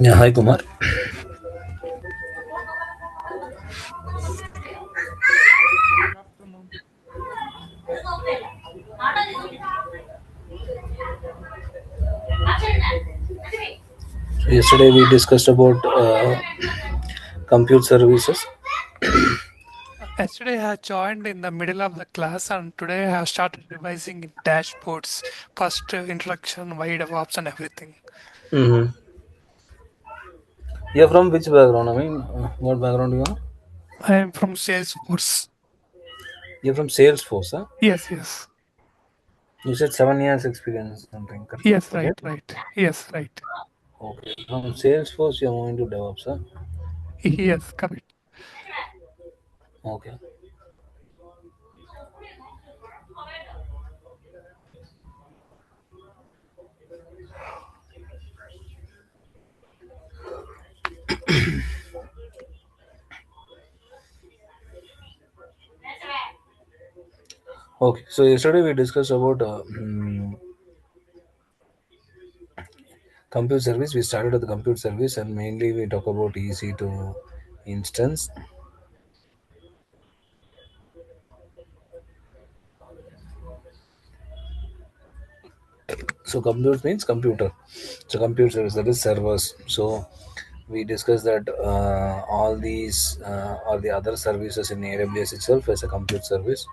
Yeah, hi Kumar. Good afternoon. Yesterday we discussed about compute services. Yesterday I joined in the middle of the class and today I have started revising in dashboards, first introduction, why DevOps and everything. Mm-hmm. You're from which background? I mean, what background you are? I am from Salesforce. You're from Salesforce, huh? Yes, yes. You said 7 years experience, something, correct? Yes, Okay. right, right. Yes, right. Okay. From Salesforce, you're moving to DevOps, huh? Yes, correct. Okay. Okay. So yesterday we discussed about compute service. We started with the compute service, and mainly we talk about EC2 instance. So compute means computer. So compute service, that is servers. So we discussed that all these or the other services in AWS itself as a compute service.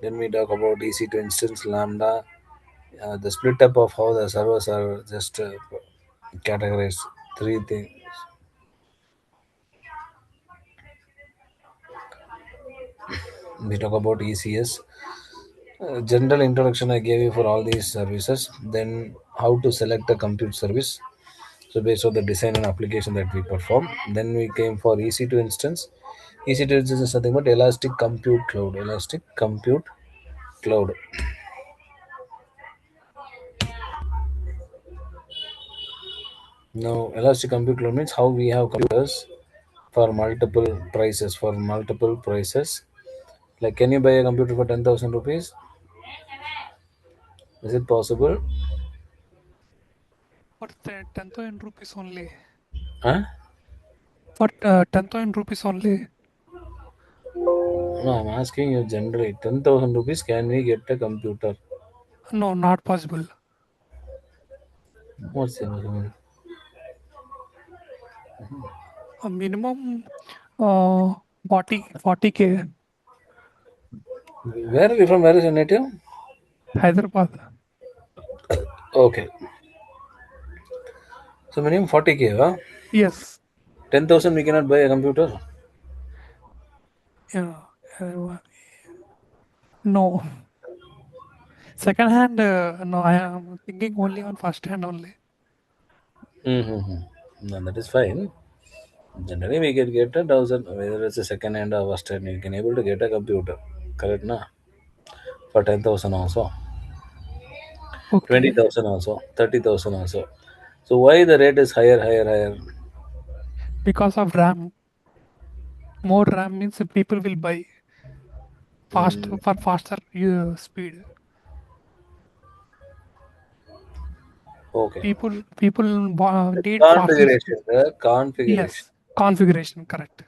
Then we talk about EC2 instance, Lambda, the split up of how the servers are just categorized. Three things. We talk about ECS. General introduction I gave you for all these services. Then how to select a compute service. So based on the design and application that we perform. Then we came for EC2 instance. EC2 instance is nothing but Elastic Compute Cloud. Elastic Compute Cloud. Now, Elastic Compute Cloud means how we have computers for multiple prices. For multiple prices, like can you buy a computer for 10,000 rupees? Is it possible? For 10,000 rupees only. Huh? For 10,000 rupees only. No, I'm asking you generally. 10,000 rupees, can we get a computer? No, not possible. What's the A minimum uh, 40K. Where are you from? Where is your native? Hyderabad. Okay. So minimum 40K, huh? Yes. 10,000 we cannot buy a computer. Yeah. No. Second hand, no, I am thinking only on first hand only. Mm-hmm. No, that is fine. Generally, we can get a thousand, whether it's a second hand or first hand, you can able to get a computer. Correct, na? For 10,000 also, Okay. 20,000 also, 30,000 also. So why the rate is higher, higher, higher? Because of RAM. More RAM means people will buy fast Mm, for faster speed. okay. People The need faster speed. configuration, the configuration. Yes. Configuration, correct.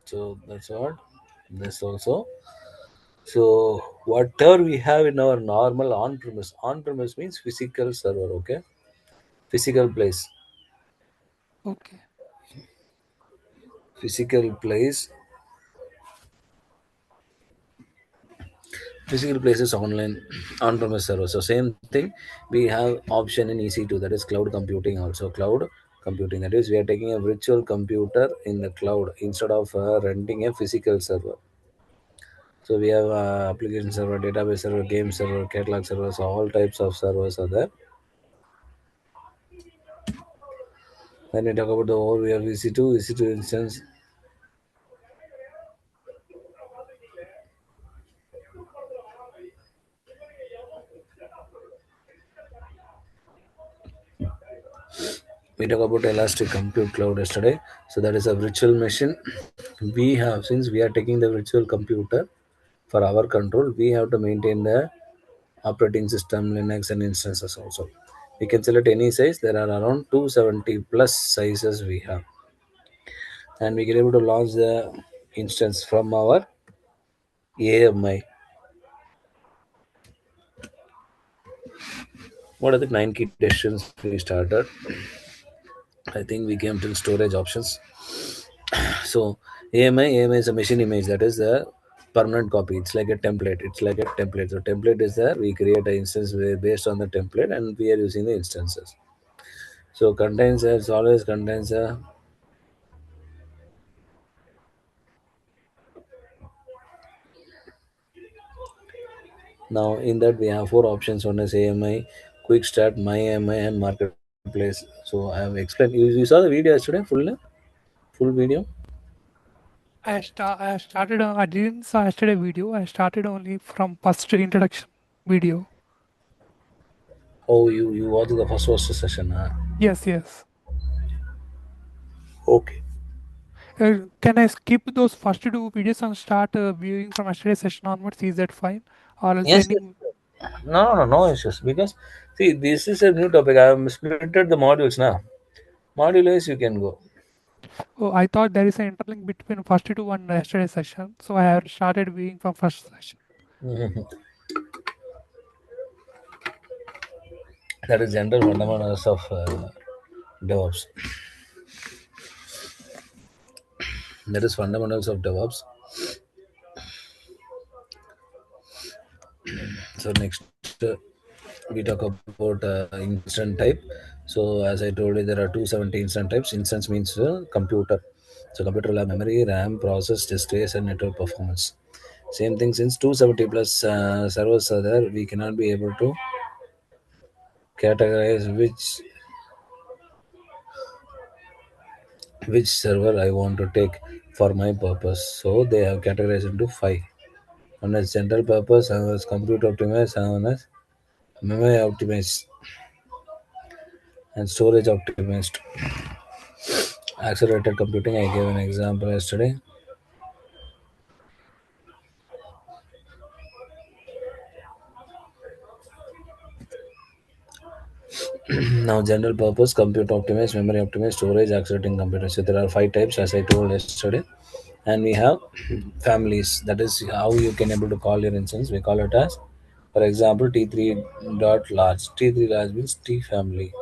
So that's what. This also. So whatever we have in our normal on-premise means physical server, okay? Physical place. Okay. Physical place. Physical places online on-premise server. So same thing, we have option in EC2, that is cloud computing also. Cloud computing, that is we are taking a virtual computer in the cloud instead of renting a physical server. So we have application server, database server, game server, catalog servers, all types of servers are there. When we talk about the overview, we have EC2 instance. We talk about Elastic Compute Cloud yesterday. So that is a virtual machine. We have, since we are taking the virtual computer for our control, we have to maintain the operating system, Linux, and instances also. We can select any size. There are around 270 plus sizes we have, and we can able to launch the instance from our AMI. What are the 9 key decisions we started? I think we came to storage options. So AMI is a machine image, that is a permanent copy. It's like a template. It's like a template. So template is there. We create an instance based on the template, and we are using the instances. So contains as always contains a. Now in that we have four options. One is AMI, quick start, my AMI, and marketplace. So I have explained. You saw the video yesterday, full video. I started. I didn't saw yesterday video. I started only from first introduction video. Oh, you watched the first session, huh? Yes, yes. Okay. Can I skip those first two videos and start viewing from yesterday's session onwards? Is that fine? Or else Yes, any? yes. No issues. Because see, this is a new topic. I have splitted the modules now. Module wise, you can go. Oh, I thought there is an interlink between first two and yesterday's session. So I have started viewing from first session. Mhm. That is general fundamentals of DevOps. That is fundamentals of DevOps. So next, we talk about instant type. So as I told you, there are 270 instant types. Instance means computer. So computer will have memory, RAM, process, disk space, and network performance. Same thing, since 270 plus servers are there, we cannot be able to categorize which server I want to take for my purpose. So they have categorized into five. One is general purpose, another is compute optimized, another one is memory optimized, and storage optimized. Accelerated computing, I gave an example yesterday. Now general purpose, compute optimized, memory optimized, storage, accelerating computer. So there are five types as I told yesterday. And we have families. That is how you can able to call your instance. We call it as, for example, T3 dot large. T3 large means T family.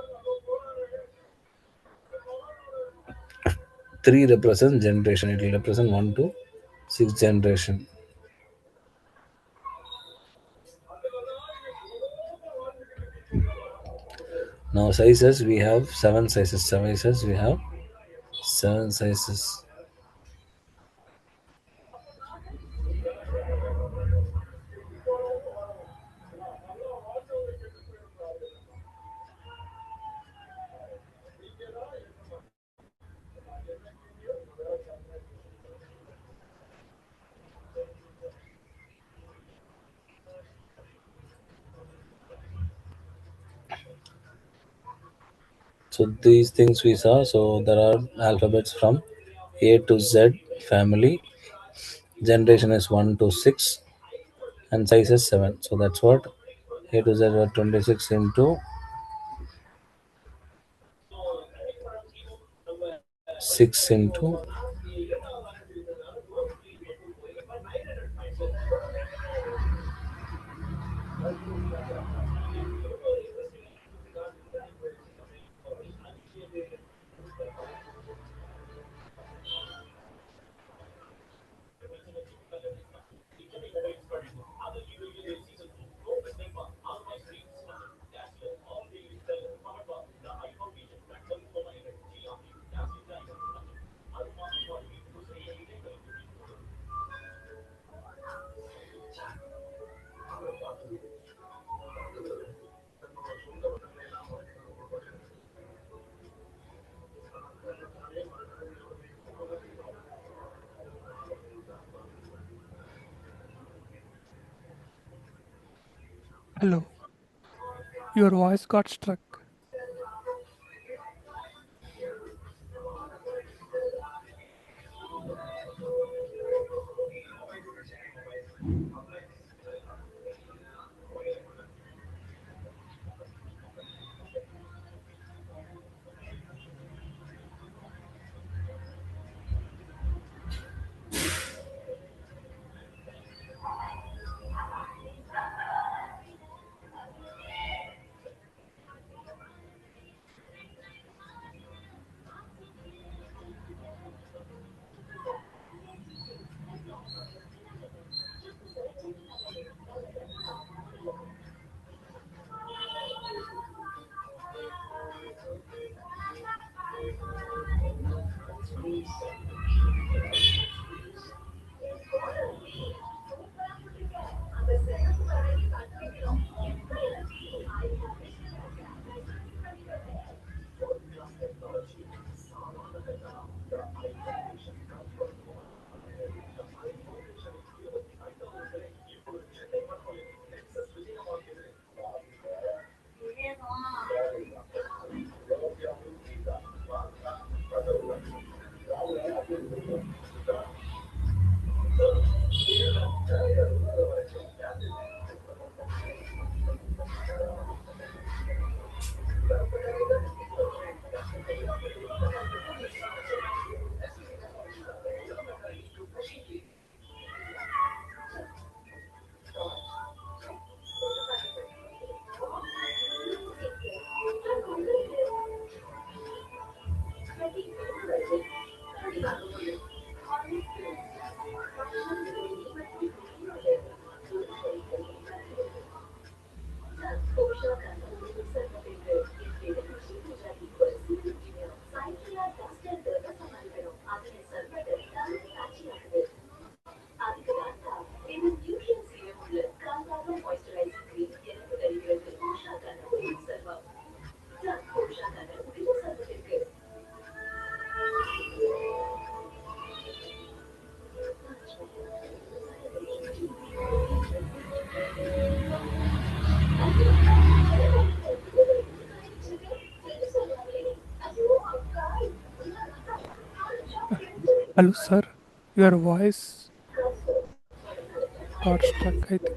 3 represents generation. It will represent 1 to 6 generation. Now sizes, we have 7 sizes. Sizes, we have 7 sizes. So these things we saw. So there are alphabets from A to Z family. Generation is 1 to 6, and size is 7. So that's what A to Z are 26 into 6 into. Hello. Your voice got struck. Hello, sir. Your voice got stuck, I think.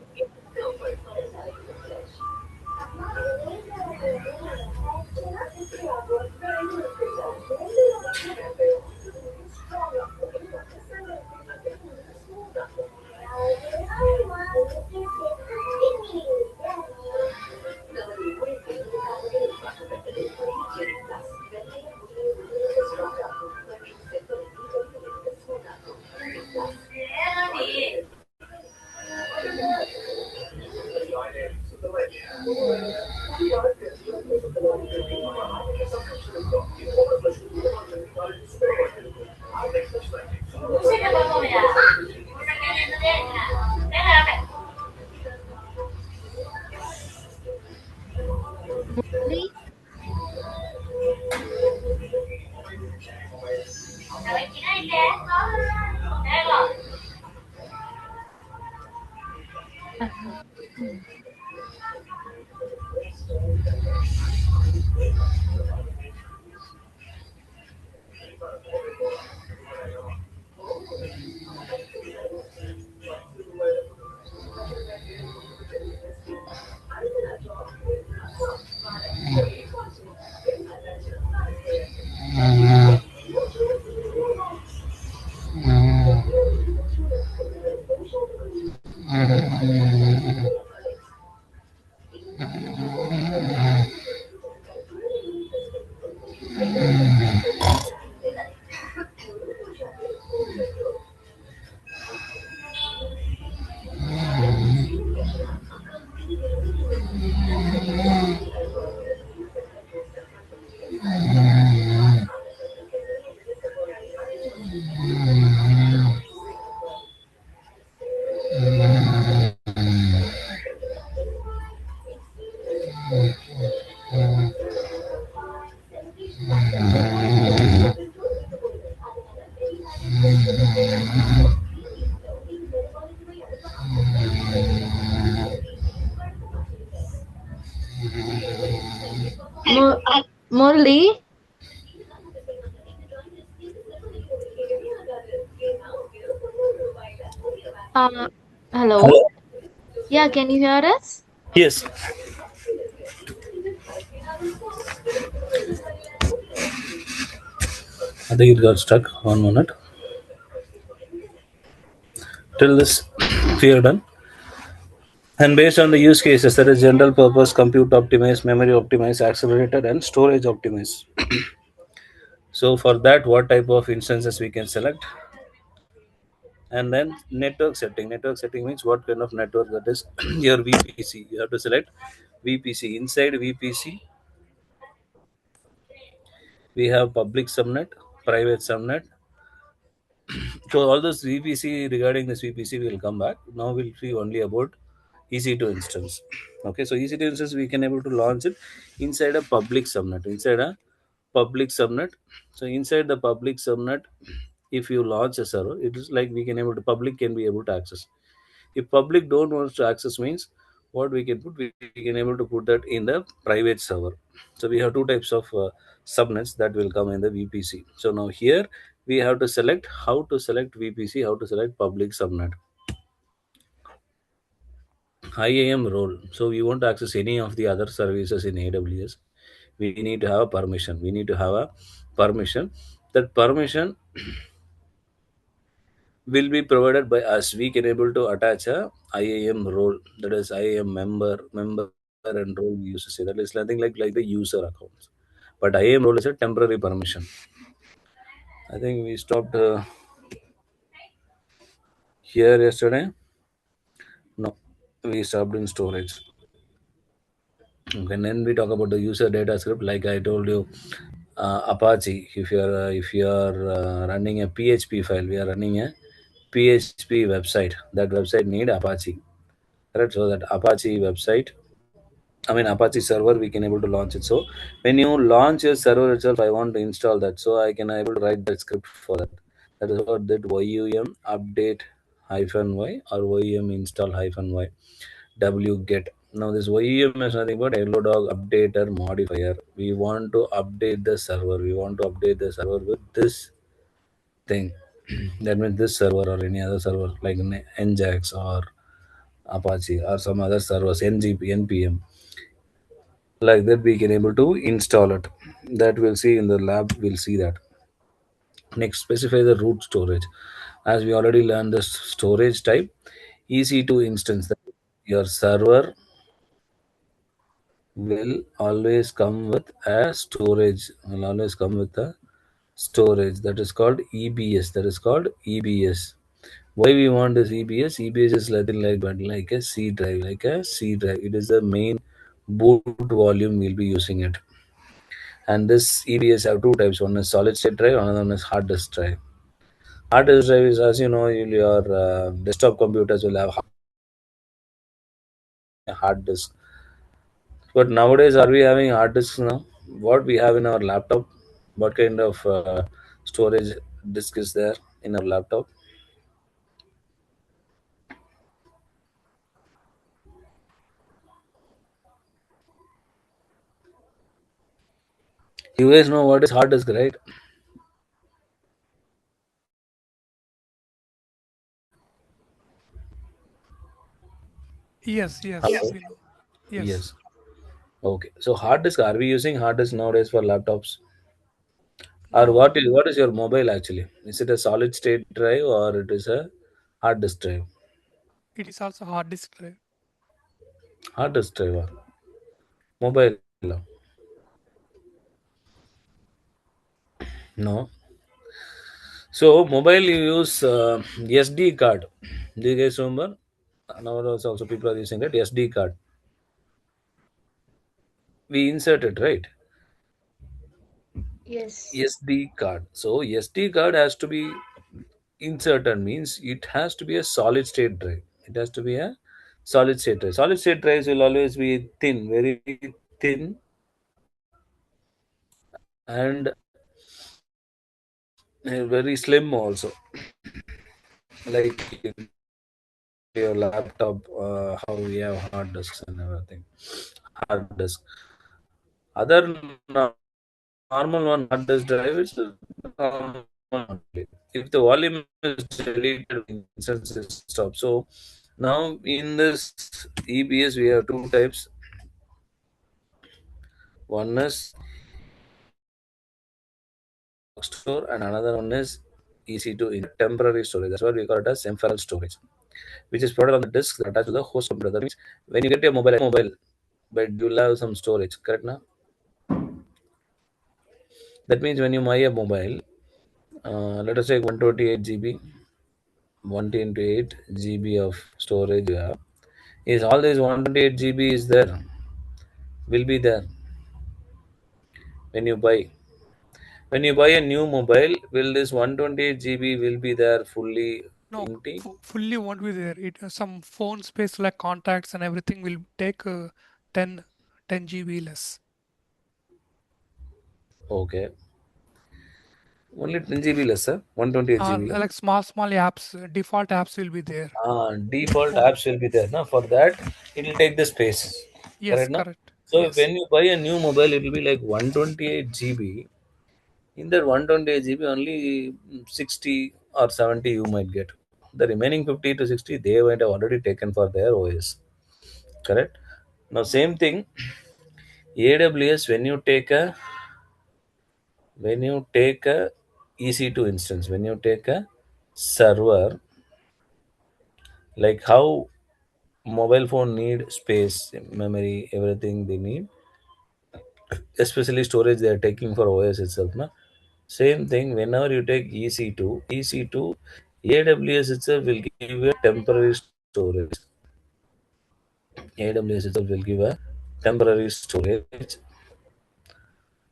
Murali? Mu- Murali? Uh, hello? Hello. Yeah, can you hear us? Yes, I think it got stuck. 1 minute. Till this, we are done. And based on the use cases, there is general purpose, compute optimized, memory optimized, accelerated, and storage optimized. So for that, what type of instances we can select? And then network setting. Network setting means what kind of network that is your VPC. You have to select VPC. Inside VPC, we have public subnet, private subnet, So all this VPC, regarding this VPC, we will come back. Now we'll see only about EC2 instance. Okay, so EC2 instance we can able to launch it inside a public subnet. Inside a public subnet. So inside the public subnet, if you launch a server, it is like we can able to public can be able to access. If public don't want to access means what we can put, we can able to put that in the private server. So we have two types of subnets that will come in the VPC. So now here we have to select how to select VPC, how to select public subnet. IAM role. So we want to access any of the other services in AWS. We need to have a permission. We need to have a permission. That permission will be provided by us. We can able to attach a IAM role, that is IAM member and role we used to say. That is nothing like the user accounts. But IAM role is a temporary permission. I think we stopped here yesterday. No, we stopped in storage. Okay, and then we talk about the user data script. Like I told you, Apache. If you are running a PHP file, we are running a PHP website. That website need Apache. Correct. So that Apache website, I mean Apache server, we can able to launch it. So when you launch a server itself, I want to install that. So I can able to write that script for that. That is what that yum update hyphen y or yum install hyphen y wget. Now this yum is nothing but hello dog updater modifier. We want to update the server. We want to update the server with this thing. That means this server or any other server like Nginx or Apache or some other servers, NGP, NPM, like that we can able to install it. That we'll see in the lab. We'll see that. Next, specify the root storage. As we already learned the storage type, EC2 instance. That your server will always come with a storage. Will always come with a storage that is called EBS. That is called EBS. Why we want this EBS? EBS is nothing like but like a C drive, like a C drive. It is the main boot volume we'll be using it. And this EBS have two types. One is solid state drive, another one is hard disk drive. Hard disk drive is, as you know, your desktop computers will have hard disk. But nowadays, are we having hard disks now? What we have in our laptop? What kind of storage disk is there in our laptop? You guys know what is hard disk, right? Yes, yes, Hello? we know. Yes. Yes. Okay. So hard disk, are we using hard disk nowadays for laptops? Or No, what is your mobile actually? Is it a solid state drive or it is a hard disk drive? it is also hard disk drive. Hard disk drive. Mobile. No. So mobile you use SD card. Do you guys remember? Nowadays also people are using that SD card. We insert it, right? Yes. SD card. So SD card has to be inserted means it has to be a solid state drive. It has to be a solid state drive. Solid state drives will always be thin, very thin, and very slim also. Like your laptop, how we have hard disks and everything. Hard disk. Other normal one hard disk drive is normal only. If the volume is deleted, instance is stopped. So now in this EBS we have two types. One is store and another one is EC2 in temporary storage. That's what we call it as temporal storage, which is provided on the disk attached to the host computer. That means when you get your mobile, but you'll have some storage, correct now? That means when you buy a mobile, let us say 128 GB, 128 GB of storage you have. Is all this 128 GB is there? Will be there when you buy. When you buy a new mobile, will this 128 GB will be there fully No, empty? fully won't be there. It some phone space like contacts and everything will take 10 10 GB less. Okay. Only 10 GB less, sir. 128 GB. Like small apps, default apps will be there. Default Phone. apps will be there. Now, for that, it will take the space. Yes, Correct, no? correct. So, Yes. when you buy a new mobile, it will be like 128 GB. In that 128 GB, only 60 or 70 you might get. The remaining 50 to 60, they might have already taken for their OS. Correct? Now, same thing, AWS, when you take a EC2 instance, when you take a server, like how mobile phone need space, memory, everything they need, especially storage they are taking for OS itself. Na? Same thing, whenever you take EC2, AWS itself will give you a temporary storage. AWS itself will give a temporary storage.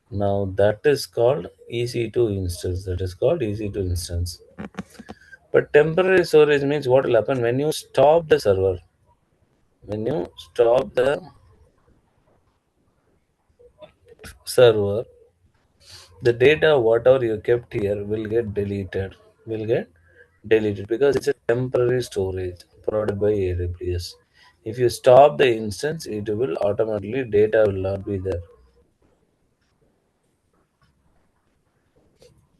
Now that is called EC2 instance. That is called EC2 instance. But temporary storage means what will happen when you stop the server. When you stop the server, the data whatever you kept here will get deleted because it's a temporary storage provided by AWS. If you stop the instance, it will automatically data will not be there.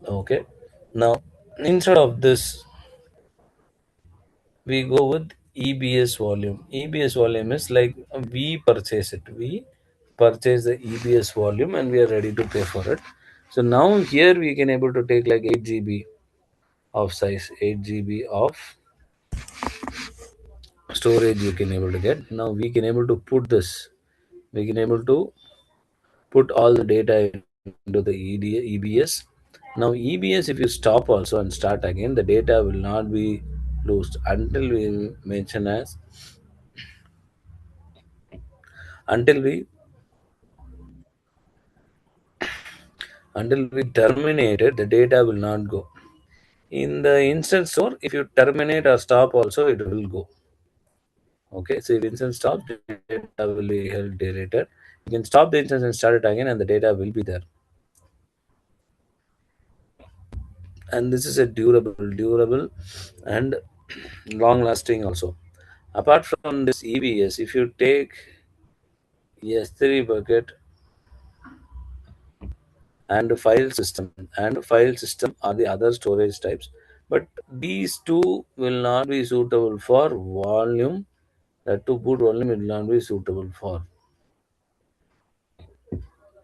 Okay. Now, instead of this, we go with EBS volume. EBS volume is like we purchase it. We purchase the EBS volume and we are ready to pay for it. So now here we can able to take like 8 GB of size, 8 GB of storage you can able to get. Now we can able to put this. We can able to put all the data into the EBS. Now EBS, if you stop also and start again, the data will not be lost until we mention as until we until we terminate it, the data will not go. In the instance store, if you terminate or stop also, it will go. Okay, so if instance stops, the data will be held deleted. You can stop the instance and start it again, and the data will be there. And this is a durable, and long lasting also. Apart from this EBS, if you take S3 bucket and file system are the other storage types, but these two will not be suitable for volume. That to boot volume will not be suitable for.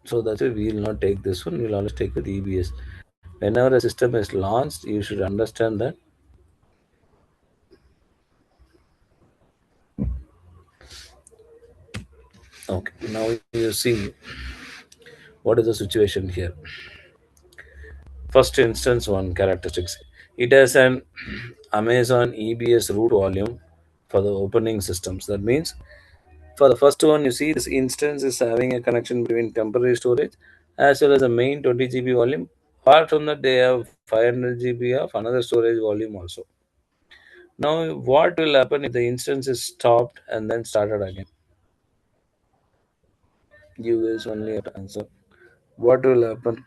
So that's why we will not take this one. We'll always take with EBS. Whenever a system is launched, you should understand that. Okay, now you see what is the situation here. First instance, one characteristics. It has an Amazon EBS root volume for the opening systems. That means for the first one, you see this instance is having a connection between temporary storage as well as the main 20 GB volume. Apart from that, they have 500 GB of another storage volume also. Now, what will happen if the instance is stopped and then started again? You guys only have to answer. What will happen?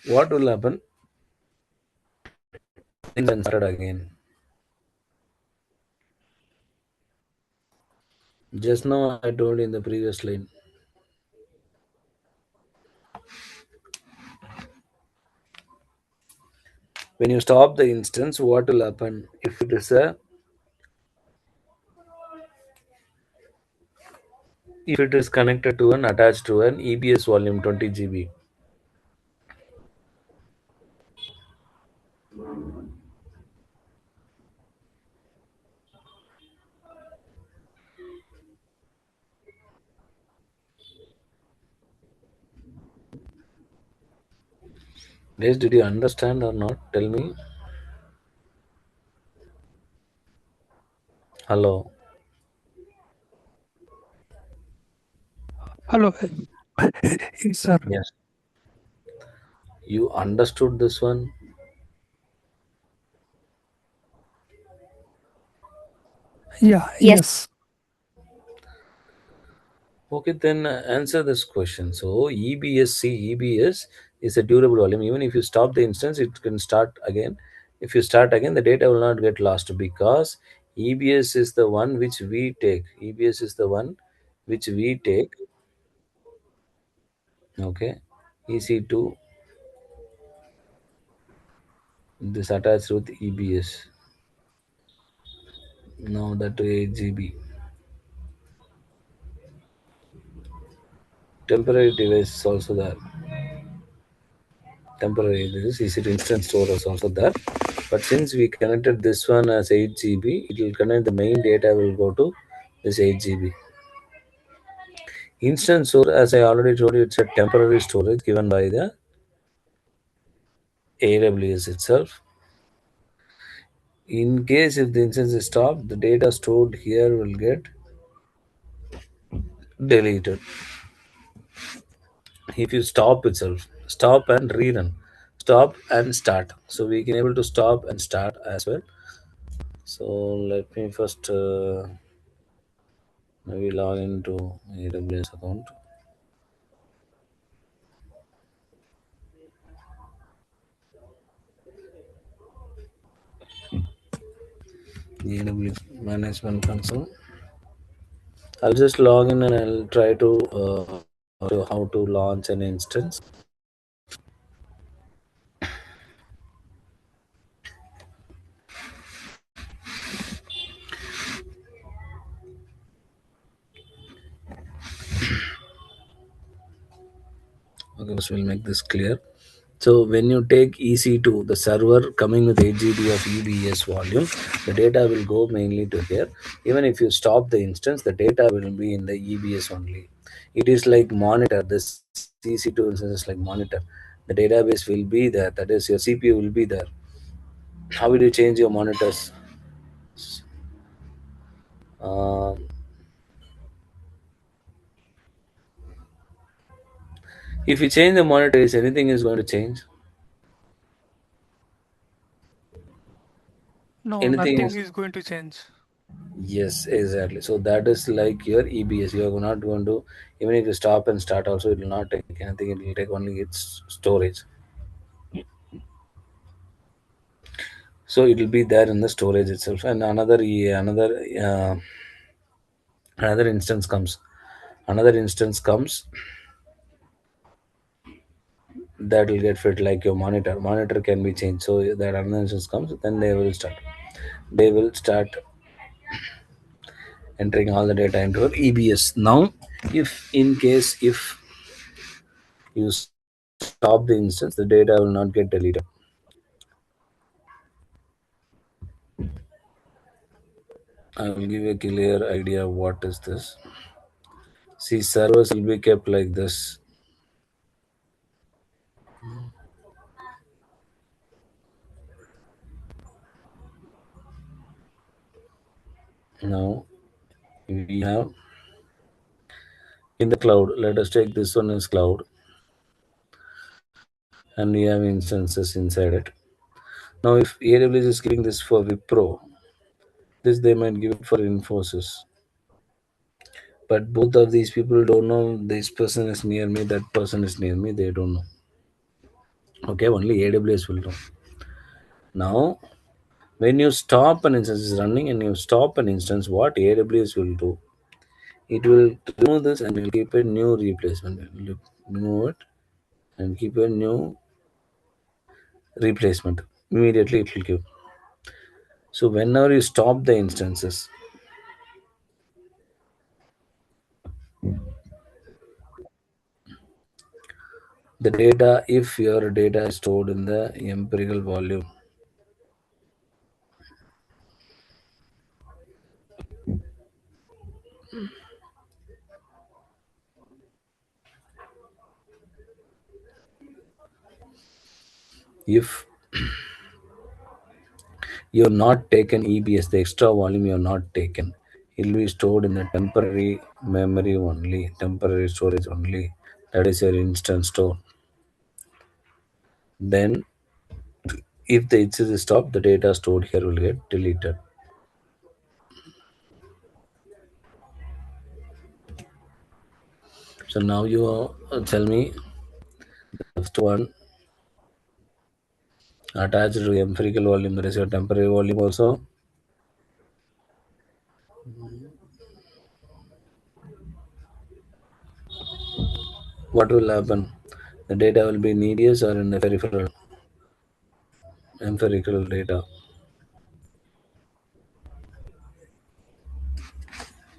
What will happen? Then started again. Just now I told in the previous line. When you stop the instance, what will happen? If it is connected to an attached to an EBS volume 20 GB. Guys, did you understand or not? Tell me. Hello. Hello. Yes, sir. Yes. You understood this one? Yeah, Yes. yes. Okay, then answer this question. So EBS is a durable volume. Even if you stop the instance, it can start again. If you start again, the data will not get lost because EBS is the one which we take. EBS is the one which we take. Okay, EC2, this attached with EBS. Now that to 8 GB. Temporary device is also there. Temporary this is EC2 instance store is also there. But since we connected this one as 8 GB, it will connect the main data will go to this 8 GB. Instance store, as I already told you, it's a temporary storage given by the AWS itself. In case if the instance is stopped, the data stored here will get deleted. If you stop itself, stop and rerun, stop and start. So we can able to stop and start as well. So let me first maybe log into AWS account. AWS management console. I'll just log in and I'll try to how to launch an instance. Okay, so we'll make this clear. So when you take EC2, the server coming with 8 GB of EBS volume, the data will go mainly to here. Even if you stop the instance, the data will be in the EBS only. It is like monitor. This EC2 instance is like monitor. The database will be there. That is, your CPU will be there. How will you change your monitors? Um, if you change the monitors, anything is going to change. No, Anything nothing is. is going to change. Yes, exactly. So that is like your EBS. You are not going to, even if you stop and start, also it will not take anything. It will take only its storage. So it will be there in the storage itself. And another instance comes. Another instance comes that will get fit like your monitor. Monitor can be changed. So that another instance comes, then they will start. They will start entering all the data into your EBS. Now, if in case if you stop the instance, the data will not get deleted. I will give you a clear idea of what is this. See, servers will be kept like this. Now we have in the cloud. Let us take this one as cloud, and we have instances inside it. Now, if AWS is giving this for Wipro, this they might give it for Infosys. But both of these people don't know this person is near me, that person is near me. They don't know. Okay, only AWS will know. Now, when you stop an instance is running and you stop an instance, what AWS will do? It will remove this and will keep a new replacement. It will remove it and keep a new replacement. Immediately it will give. So whenever you stop the instances, the data, if your data is stored in the empirical volume, if you're not taken EBS, the extra volume you're not taken, it will be stored in the temporary memory only, temporary storage only. That is your instant store. Then, if the instance is stopped, the data stored here will get deleted. So now you tell me the first one attached to empirical volume. There is your temporary volume also. What will happen? The data will be in EDS or in the peripheral empirical data.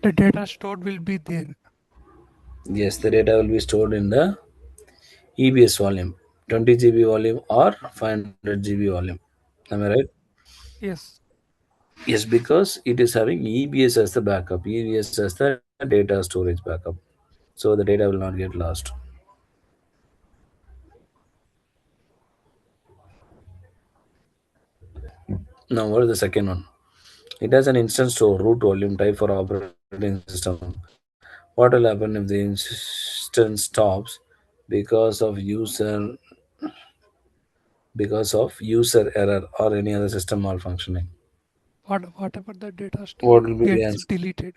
The data stored will be there. Yes, the data will be stored in the EBS volume, 20 GB volume or 500 GB volume. Am I right? Yes. Yes, because it is having EBS as the backup, EBS as the data storage backup. So the data will not get lost. Now, what is the second one? It has an instance store, root volume type for operating system. What will happen if the instance stops because of user error or any other system malfunctioning? Whatever the data What stored will be the gets answer? deleted.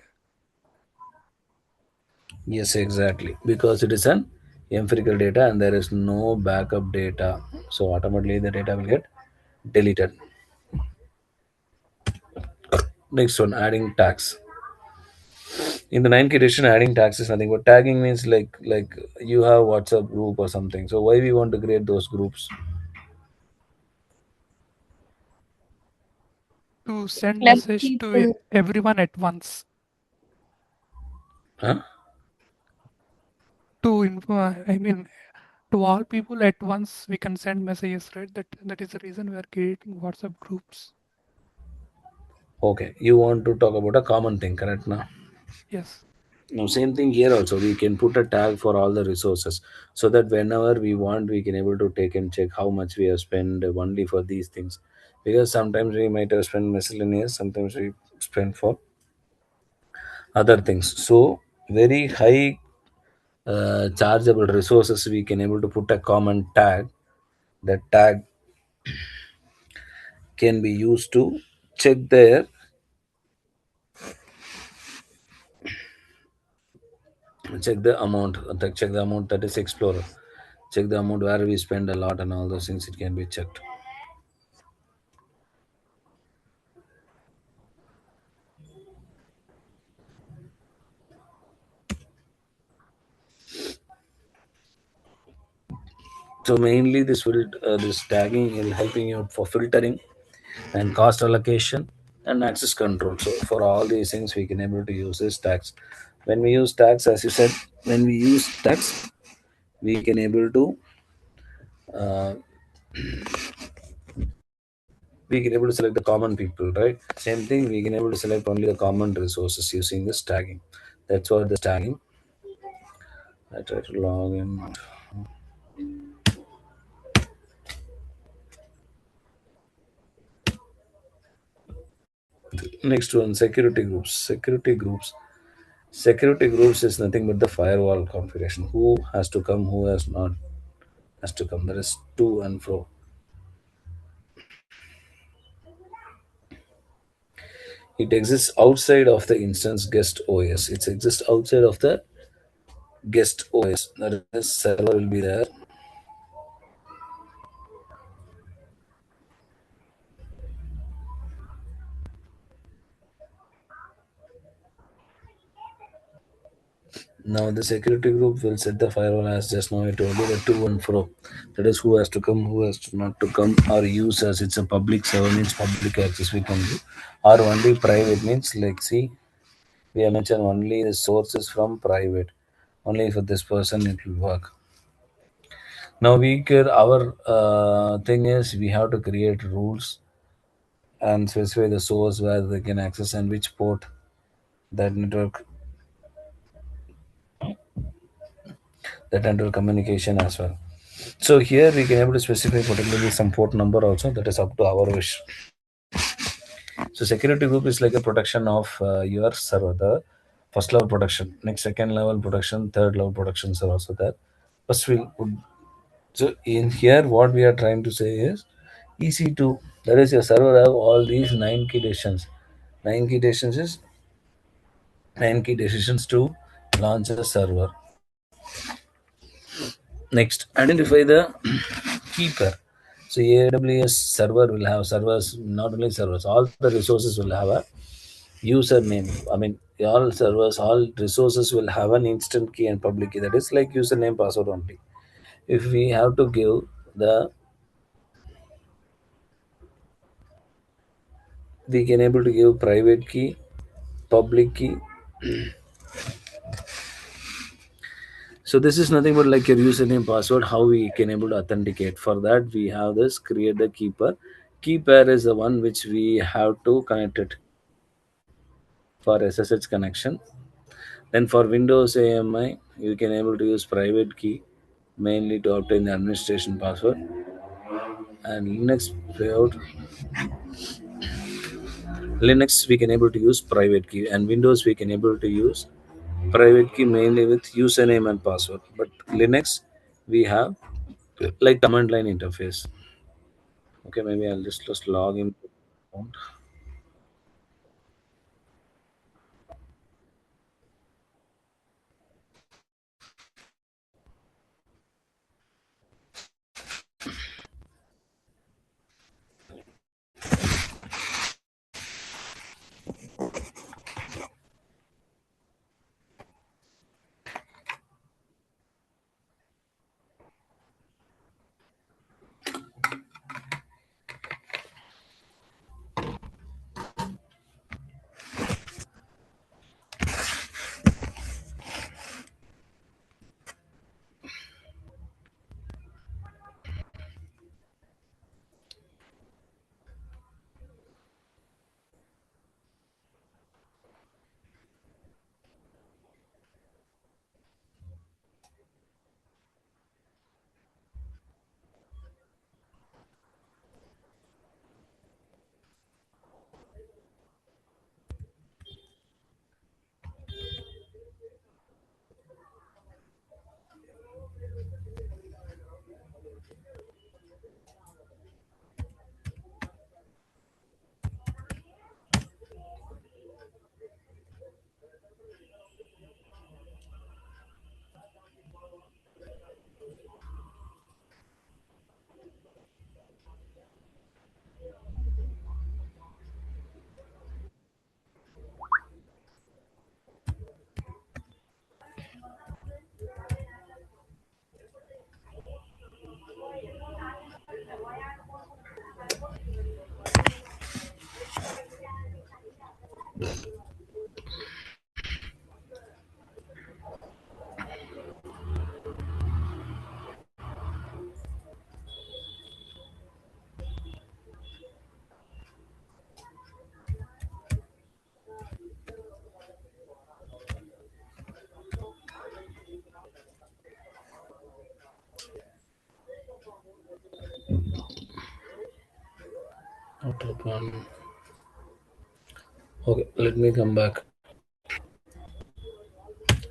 Yes, exactly. Because it is an empirical data and there is no backup data. So automatically the data will get deleted. Next one, adding tags. In the 9K edition, adding tags is nothing but tagging means like you have WhatsApp group or something. So why we want to create those groups? To send Let message to people. everyone at once. Huh? I mean, to all people at once, we can send messages, right? That is the reason we are creating WhatsApp groups. Okay, you want to talk about a common thing, correct? Now, Yes. now same thing here also. We can put a tag for all the resources so that whenever we want, we can able to take and check how much we have spent only for these things. Because sometimes we might have spent miscellaneous, sometimes we spend for other things. So very high chargeable resources we can able to put a common tag. That tag can be used to check their check the amount check the amount, that is explorer, check the amount where we spend a lot and all those things, it can be checked. So mainly this tagging will helping you for filtering and cost allocation and access control. So for all these things we can able to use this tags. When we use tags, as you said, when we use tags we can able to uh, we can able to select the common people, right? Same thing, we can able to select only the common resources using this tagging. That's what the tagging. I try to log in. Next one, security groups is nothing but the firewall configuration, who has to come, who has not has to come. There is to and fro. It exists outside of the instance guest OS. It exists outside of the guest OS. That is, server will be there. Now the security group will set the firewall as just now I told you, the to and fro. That is, who has to come, who has to not to come, or users. It's a public server means public access we can do, or only private means like see we have mentioned only the sources from private. Only for this person it will work. Now our thing is we have to create rules and specify the source where they can access and which port that network that network communication as well. So here we can able to specify particularly some port number also, that is up to our wish. So security group is like a protection of your server. The first level protection, next second level protection, third level protections are also there. First we would, so in here what we are trying to say is EC2. That is your server have all these nine key decisions. Nine key decisions is nine key decisions to launch a server. Next, identify the keeper. So AWS server will have servers, not only servers, all the resources will have a username. I mean, all servers, all resources will have an instant key and public key. That is like username, password only. If we have to give the, we can able to give private key, public key. So this is nothing but like your username, password. How we can able to authenticate? For that, we have this create the keeper. Keeper is the one which we have to connect it for SSH connection. Then for Windows AMI, you can able to use private key mainly to obtain the administration password. And Linux we can able to use private key, and Windows we can able to use private key mainly with username and password. But Linux we have like command line interface. Okay, maybe I'll just log in. Not open. Okay, let me come back.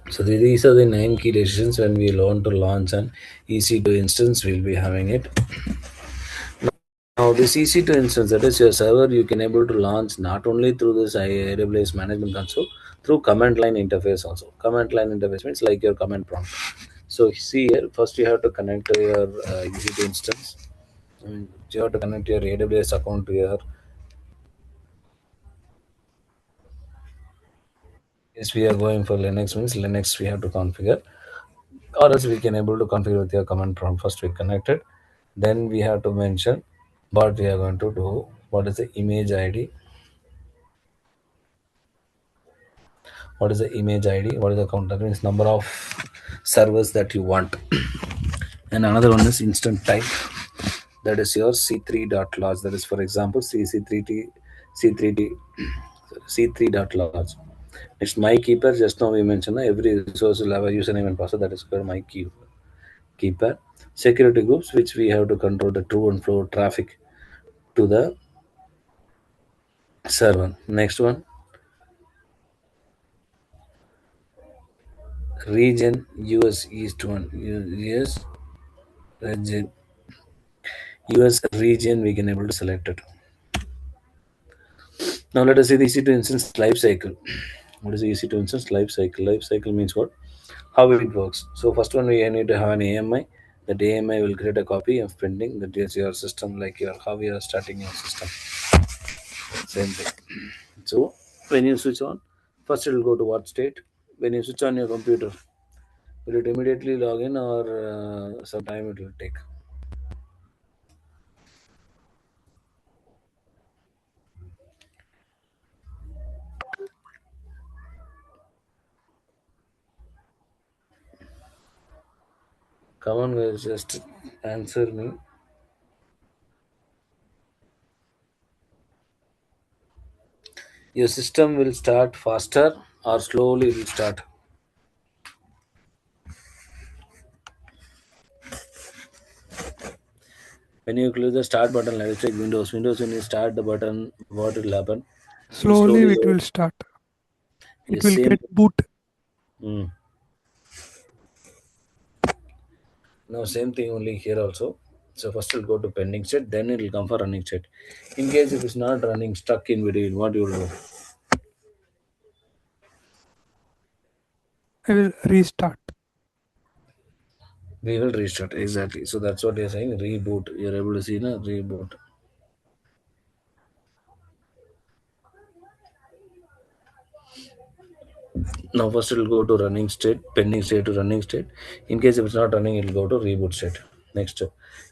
So these are the nine key decisions when we want to launch an EC2 instance. We'll be having it. Now this EC2 instance, that is your server, you can able to launch not only through this AWS management console, through command line interface also. Command line interface means like your command prompt. So see here, first you have to connect to your EC2 instance. You have to connect your AWS account to your. Yes, we are going for Linux means Linux we have to configure, or else we can able to configure with your command prompt. First we connected, then we have to mention what we are going to do. What is the image ID? What is the image ID? What is the count? That means number of servers that you want. And another one is instant type. That is your C3 dot large. That is for example CC3T C3T C3 dot large. It's my keeper. Just now we mentioned every resource will have a username and password. That is called my keeper. Security groups, which we have to control the true and flow traffic to the server. Next one, region US East one. US region, US region we can able to select it. Now let us see the EC2 instance life cycle. What is the EC2 instance life cycle? Life cycle means what? How it works. So first one we need to have an AMI. That AMI will create a copy of pending. That is your system, like your how you are starting your system. Same thing. So when you switch on, first it will go to what state? When you switch on your computer, will it immediately log in or some time it will take? Come on guys, just answer me. Your system will start faster or slowly it will start. When you click the start button, let's take Windows when you start the button, what will happen? It will Slowly slowly it load. will start. It Yes, will same. get boot. Mm. Now same thing only here also. So first we'll go to pending state, then it will come for running state. In case if it's not running, stuck in between, what you will do? I will restart. We will restart exactly. So that's what you're saying. Reboot. You're able to see na reboot. Now first it will go to running state, pending state to running state. In case if it's not running, it will go to reboot state. Next,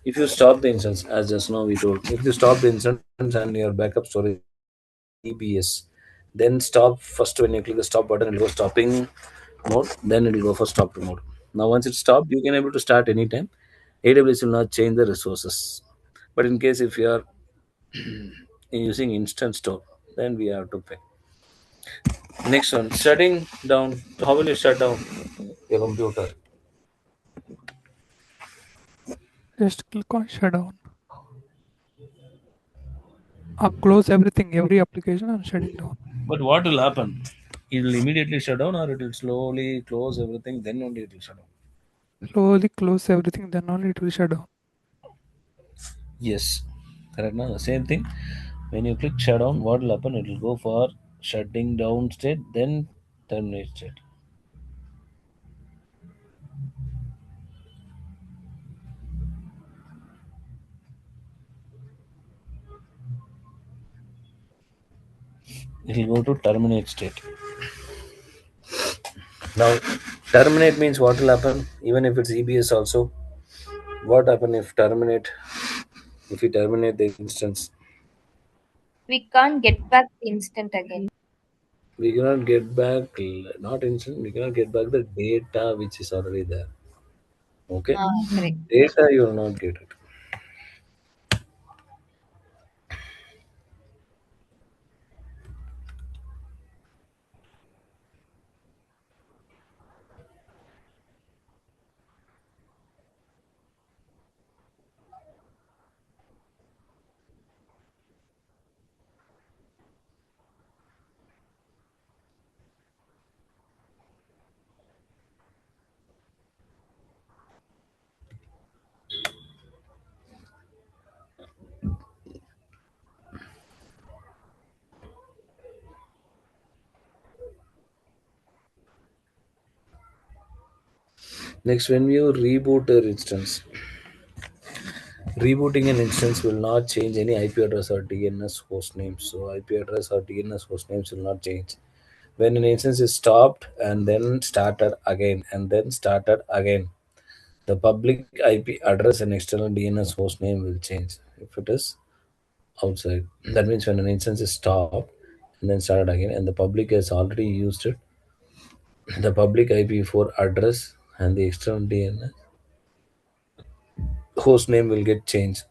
if you stop the instance, as just now we told, if you stop the instance and your backup storage EBS, then stop first when you click the stop button, it will go stopping mode. Then it will go for stopped mode. Now once it's stopped, you can able to start anytime. AWS will not change the resources. But in case if you are using instant store, then we have to pay. Next one, shutting down. How will you shut down your computer? Just click on shutdown. Close everything, every application and shutting down. But what will happen? It will immediately shut down, or it will slowly close everything. Then only it will shut down. Slowly close everything, then only it will shut down. Yes, correct. Now the same thing. When you click shut down, what will happen? It will go for shutting down state, then terminate state. It will go to terminate state. Now, terminate means what will happen? Even if it's EBS also, what happen if terminate? If you terminate the instance, We can't get back the instant again. we cannot get back. Not instant. We cannot get back the data which is already there. Okay, Correct. data you will not get it. Next, when you reboot an instance, rebooting an instance will not change any IP address or DNS host names. So IP address or DNS host names will not change. When an instance is stopped and then started again and then started again, the public IP address and external DNS host name will change if it is outside. That means when an instance is stopped and then started again and the public has already used it, the public IP4 address and the external DNS host name will get changed.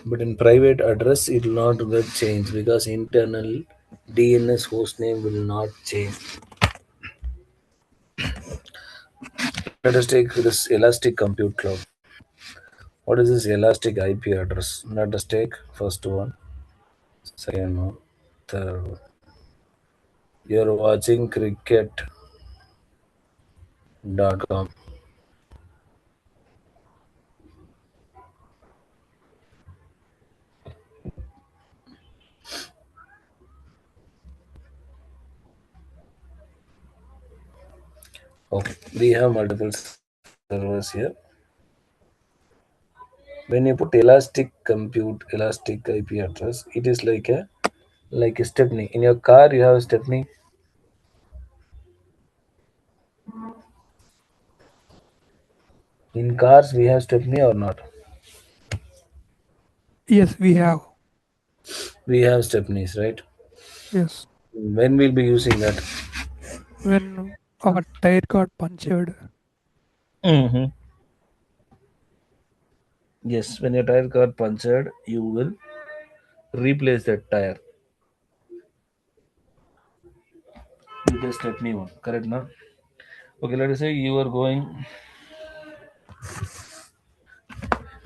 But in private address, it will not get changed because internal DNS host name will not change. Let us take this Elastic Compute Cloud. What is this elastic IP address? Let us take first one, second one, third one. You're watching cricket.com. Okay, we have multiple servers here. When you put elastic IP address, it is like a stepney. In your car, you have a stepney. In cars, we have stepney or not? Yes, we have. We have stepneys, right? Yes. When we'll be using that? When our tire got punctured. Mm-hmm. Yes, when your tire got punctured, you will replace that tire with a stepney one. Correct, now? Okay, let us say you are going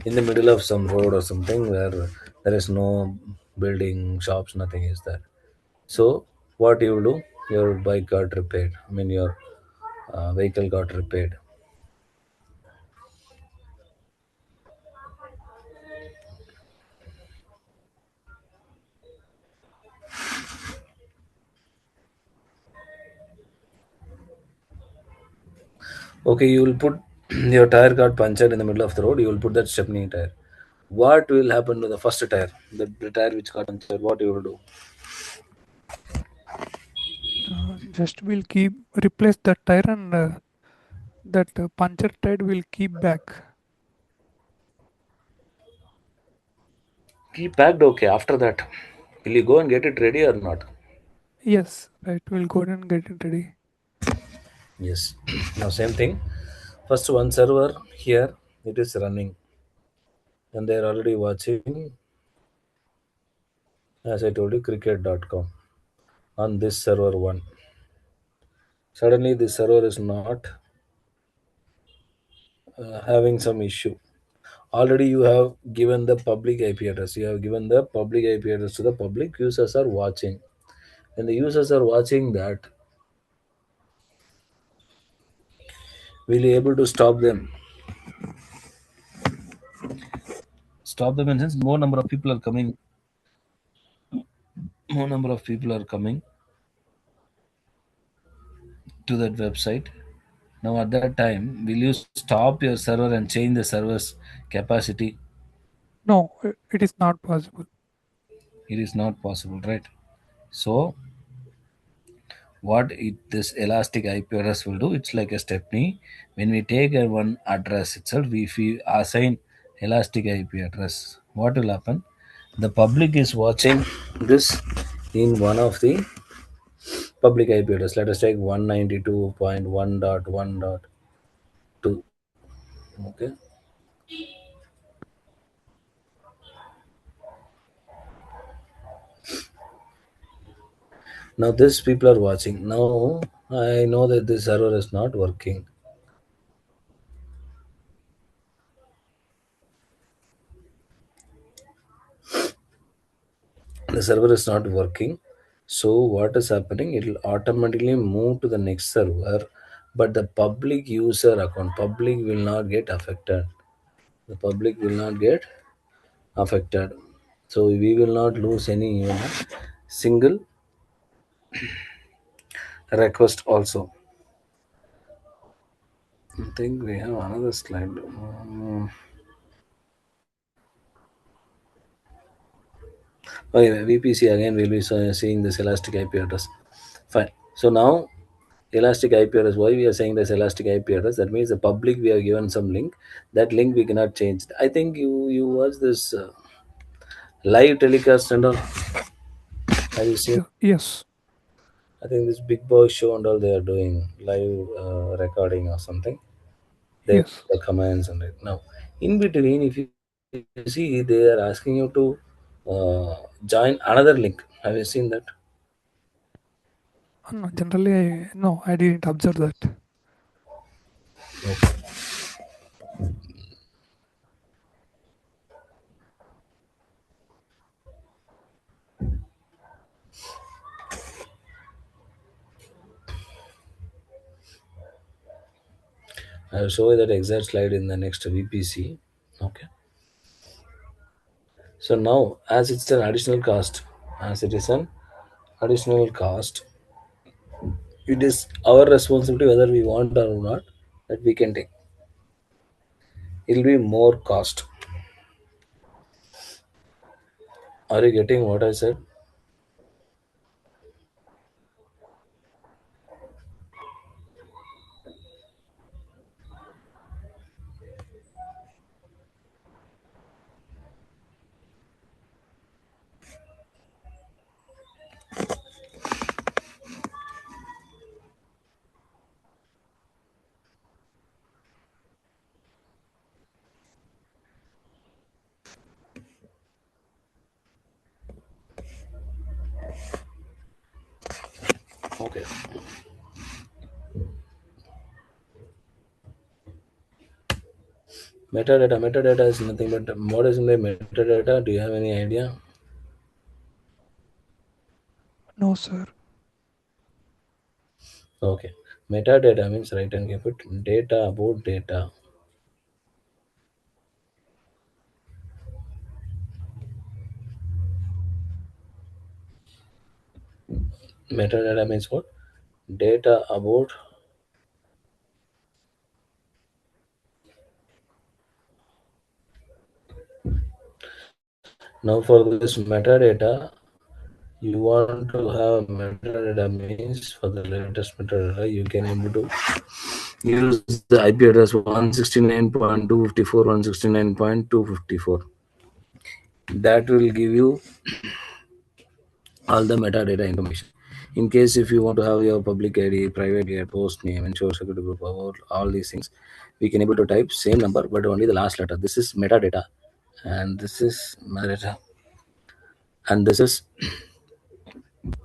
in the middle of some road or something where there is no building, shops, nothing is there. So, what you will do? Your bike got repaired. I mean, your vehicle got repaired. Okay, you will put your tire got punctured in the middle of the road. You will put that stepney tire. What will happen to the first tire? The tire which got punctured. What you will do? Just we'll keep replace the tire and that puncture tire will keep back. Keep packed. Okay. After that, will you go and get it ready or not? Yes, right. We'll go and get it ready. Yes. Now same thing. First one server here it is running, and they are already watching. As I told you, cricket.com on this server one. Suddenly, this server is not having some issue. Already, you have given the public IP address. You have given the public IP address to the public. Users are watching. When the users are watching that, will you able to stop them? Stop them in sense more number of people are coming. More number of people are coming to that website. Now, at that time, will you stop your server and change the server's capacity? No, it is not possible. It is not possible, right? So, what this elastic IP address will do? It's like a stepney. When we take a one address itself, if we assign elastic IP address, what will happen? The public is watching this in one of the public IP address. Let us take 192.1.1.2. Okay. Now this people are watching. Now I know that this server is not working. The server is not working. So what is happening? It will automatically move to the next server, but the public user account, public will not get affected. The public will not get affected. So we will not lose any even single request also. I think we have another slide. Okay, VPC again will be seeing this elastic IP address. Fine. So now elastic IP address. Why we are saying this elastic IP address? That means the public we are given some link. That link we cannot change. I think you watch this live telecast and all. Have you seen? Yeah, yes, I think this Big Boss show and all they are doing live recording or something. They yes. the commands and it. Now in between, if you see, they are asking you to join another link. Have you seen that? No, generally, no, I didn't observe that. Okay. I'll show you that exact slide in the next VPC. Okay. So now, as it's an additional cost, as it is an additional cost, it is our responsibility whether we want or not that we can take. It'll be more cost. Are you getting what I said? Okay. Metadata is nothing but what is in the metadata? Do you have any idea? No, sir. Okay. Metadata means right and give it data about data. Metadata means what? Data about. Now for this metadata, you want to have metadata means for the latest metadata, you can able to use the IP address 169.254, 169.254. That will give you all the metadata information. In case if you want to have your public ID, private ID, post name, ensure security group, all these things, we can able to type same number but only the last letter. This is metadata, and this is metadata, and this is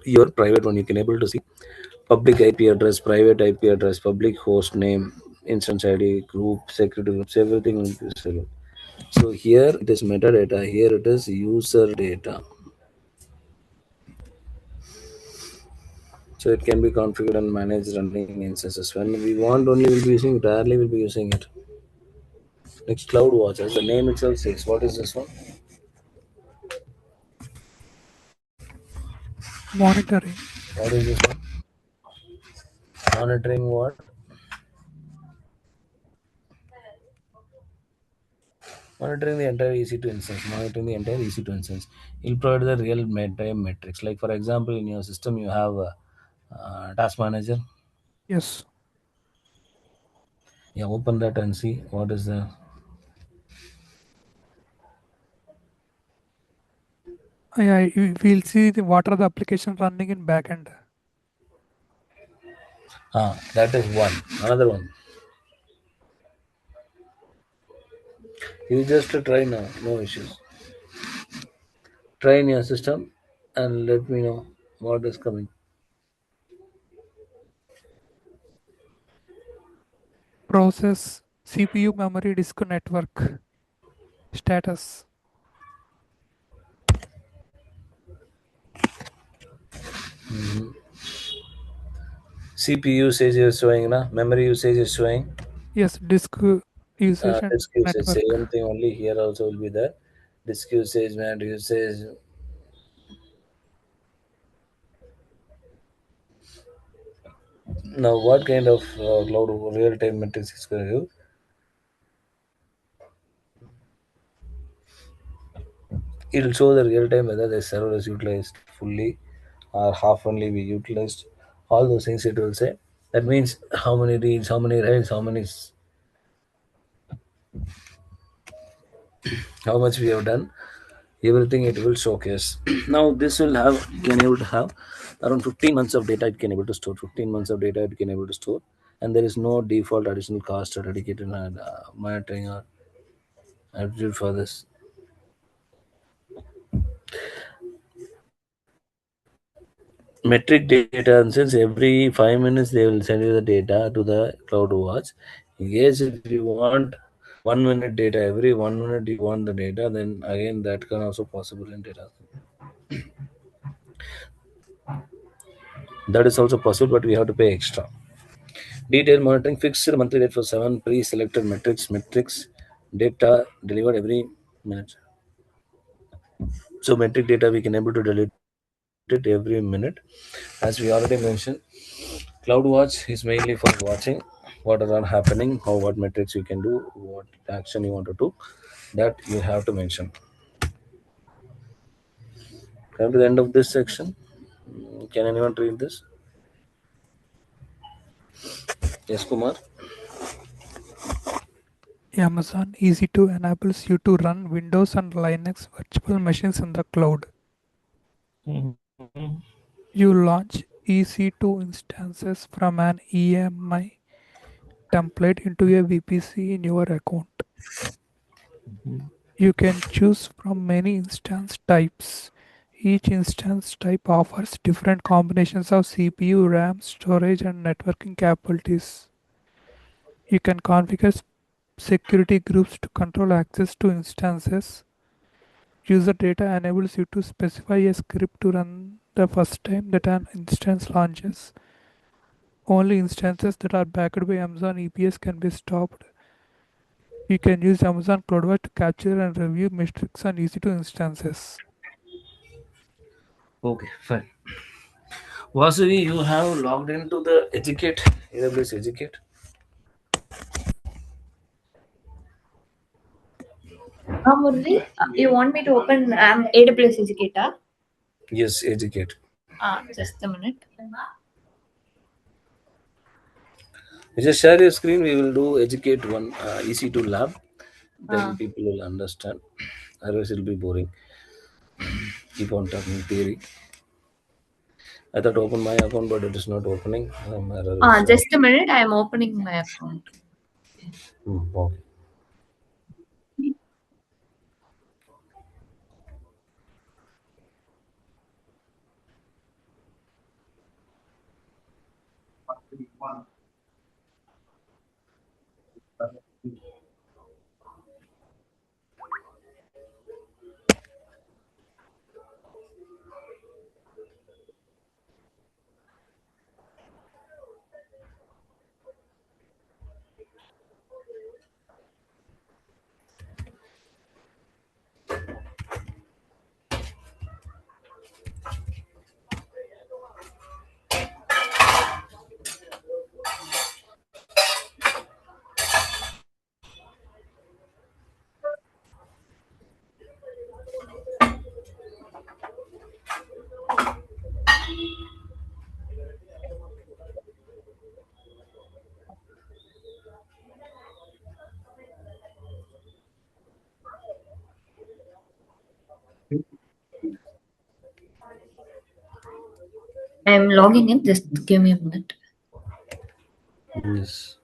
your private one. You can able to see public IP address, private IP address, public host name, instance ID, group, security groups, everything will be visible. So here it is metadata, here it is user data. So it can be configured and managed running instances. When we want only we'll be using it, rarely we'll be using it. Next CloudWatch, as the name itself says, what is this one? Monitoring. What is this one? Monitoring what? Monitoring the entire EC2 instance. Monitoring the entire EC2 instance. It'll provide the real time metrics. Like for example, in your system you have a task manager. Yes. Yeah, open that and see what is the. We'll see what are the application running in backend. That is one. Another one. You just try now. No issues. Try in your system and let me know what is coming. Process, CPU, memory, disk, network, status. CPU usage is showing, na? Memory usage is showing. Yes, disk usage and Disk usage, same network. thing only here also will be there. Disk usage, memory usage. Now, what kind of cloud real time metrics is going to give? It will show the real time whether the server is utilized fully or half only be utilized. All those things it will say. That means how many reads, how many writes, how much we have done. Everything it will showcase. Now this will have, you can able to have around 15 months of data it can able to store. 15 months of data it can able to store, and there is no default additional cost or dedicated monitoring or attribute for this. Metric data, and since every 5 minutes they will send you the data to the CloudWatch. In case if you want 1 minute data, every 1 minute you want the data, then again that can also possible in data. That is also possible, but we have to pay extra. Detailed monitoring, fixed monthly rate for 7 pre-selected metrics data delivered every minute. So metric data we can able to delete it every minute. As we already mentioned, CloudWatch is mainly for watching what are happening, how what metrics you can do, what action you want to do. That you have to mention. Come to the end of this section. Can anyone read this? Yes, Kumar. Amazon EC2 enables you to run Windows and Linux virtual machines in the cloud. Mhm. You launch EC2 instances from an EMI template into a VPC in your account. You can choose from many instance types. Each instance type offers different combinations of CPU, RAM, storage, and networking capabilities. You can configure security groups to control access to instances. User data enables you to specify a script to run the first time that an instance launches. Only instances that are backed by Amazon EPS can be stopped. You can use Amazon CloudWatch to capture and review metrics on EC2 instances. Okay, fine. Vasuvi, you have logged into the Educate, AWS Educate. Murli, you want me to open AWS Educator? Yes, Educate. Just a minute. You just share your screen. We will do Educate one EC2 lab. Then Uh, people will understand. Otherwise, it will be boring. Keep on talking theory. I thought open my account, but it is not opening. Error is showing. just a minute. I am opening my account. Okay. I am logging in. Just give me a minute. Yes.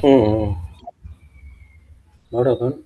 Mm. What happened?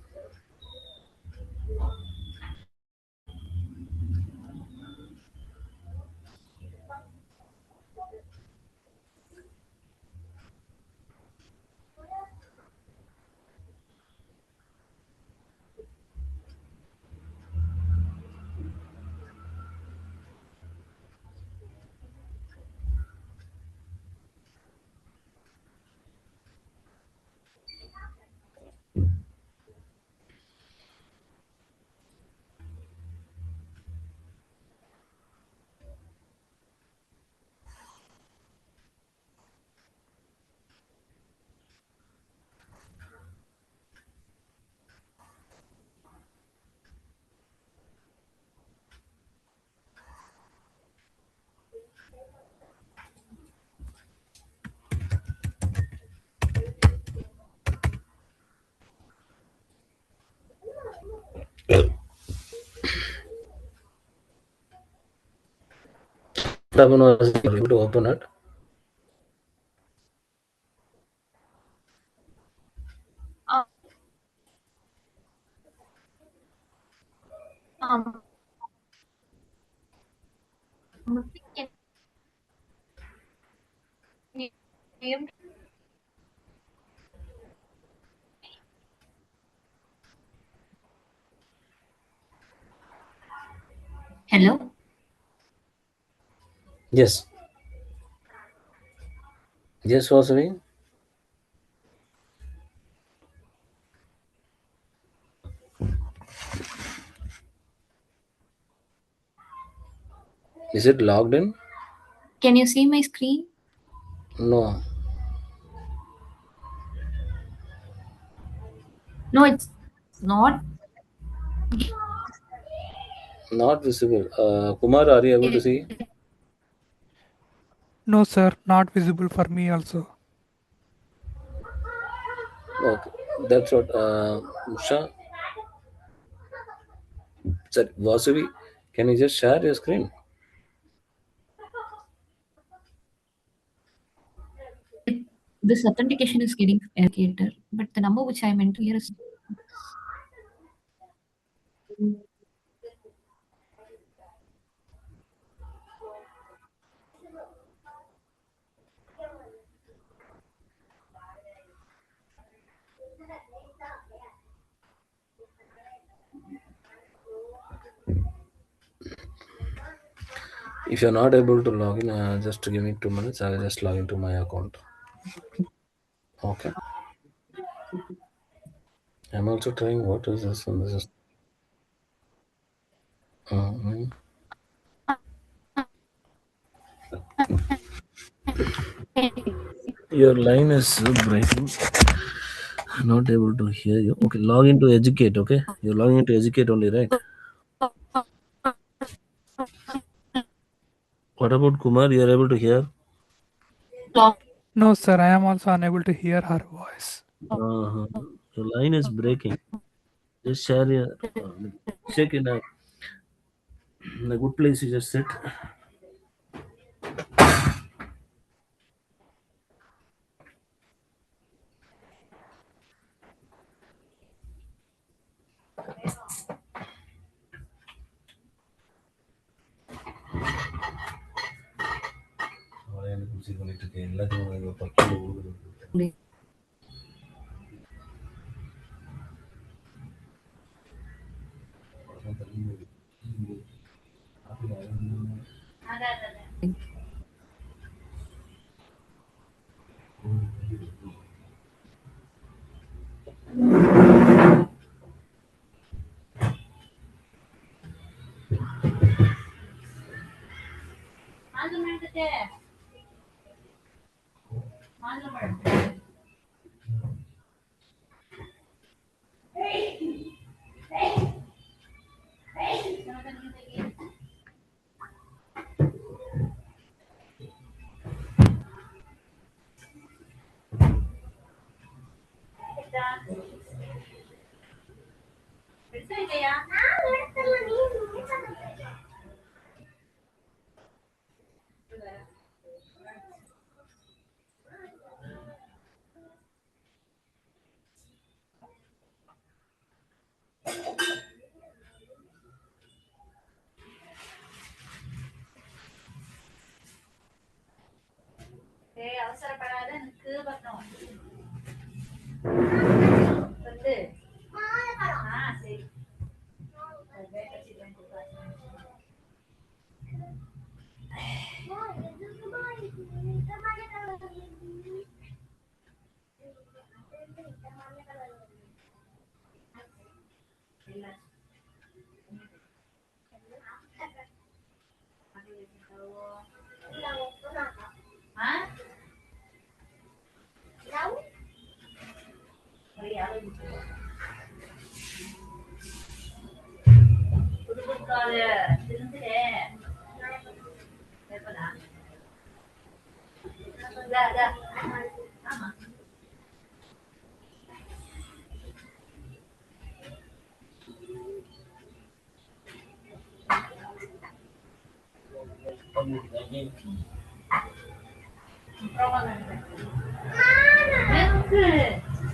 What happened was you were able to open it. Um, can you hear me? Hello? Yes. Yes, Vasavi. Is it logged in? Can you see my screen? No, No, it's not. not visible. Kumar, are you able to see? No, sir, not visible for me also. Okay, that's what. Usha, sorry, Vasavi, can you just share your screen? This authentication is getting allocated, but the number which I meant to hear is If you're not able to log in, just give me 2 minutes. I'll just log into my account. Okay. I'm also trying. What is this one? This is. Mhm. Your line is breaking. Not able to hear you. Okay, log into educate. Okay, you're logging into educate only, right? What about Kumar? You're able to hear? No, sir, I am also unable to hear her voice. Uh-huh. Your line is breaking. Just share your. Check in a good place. You just sit.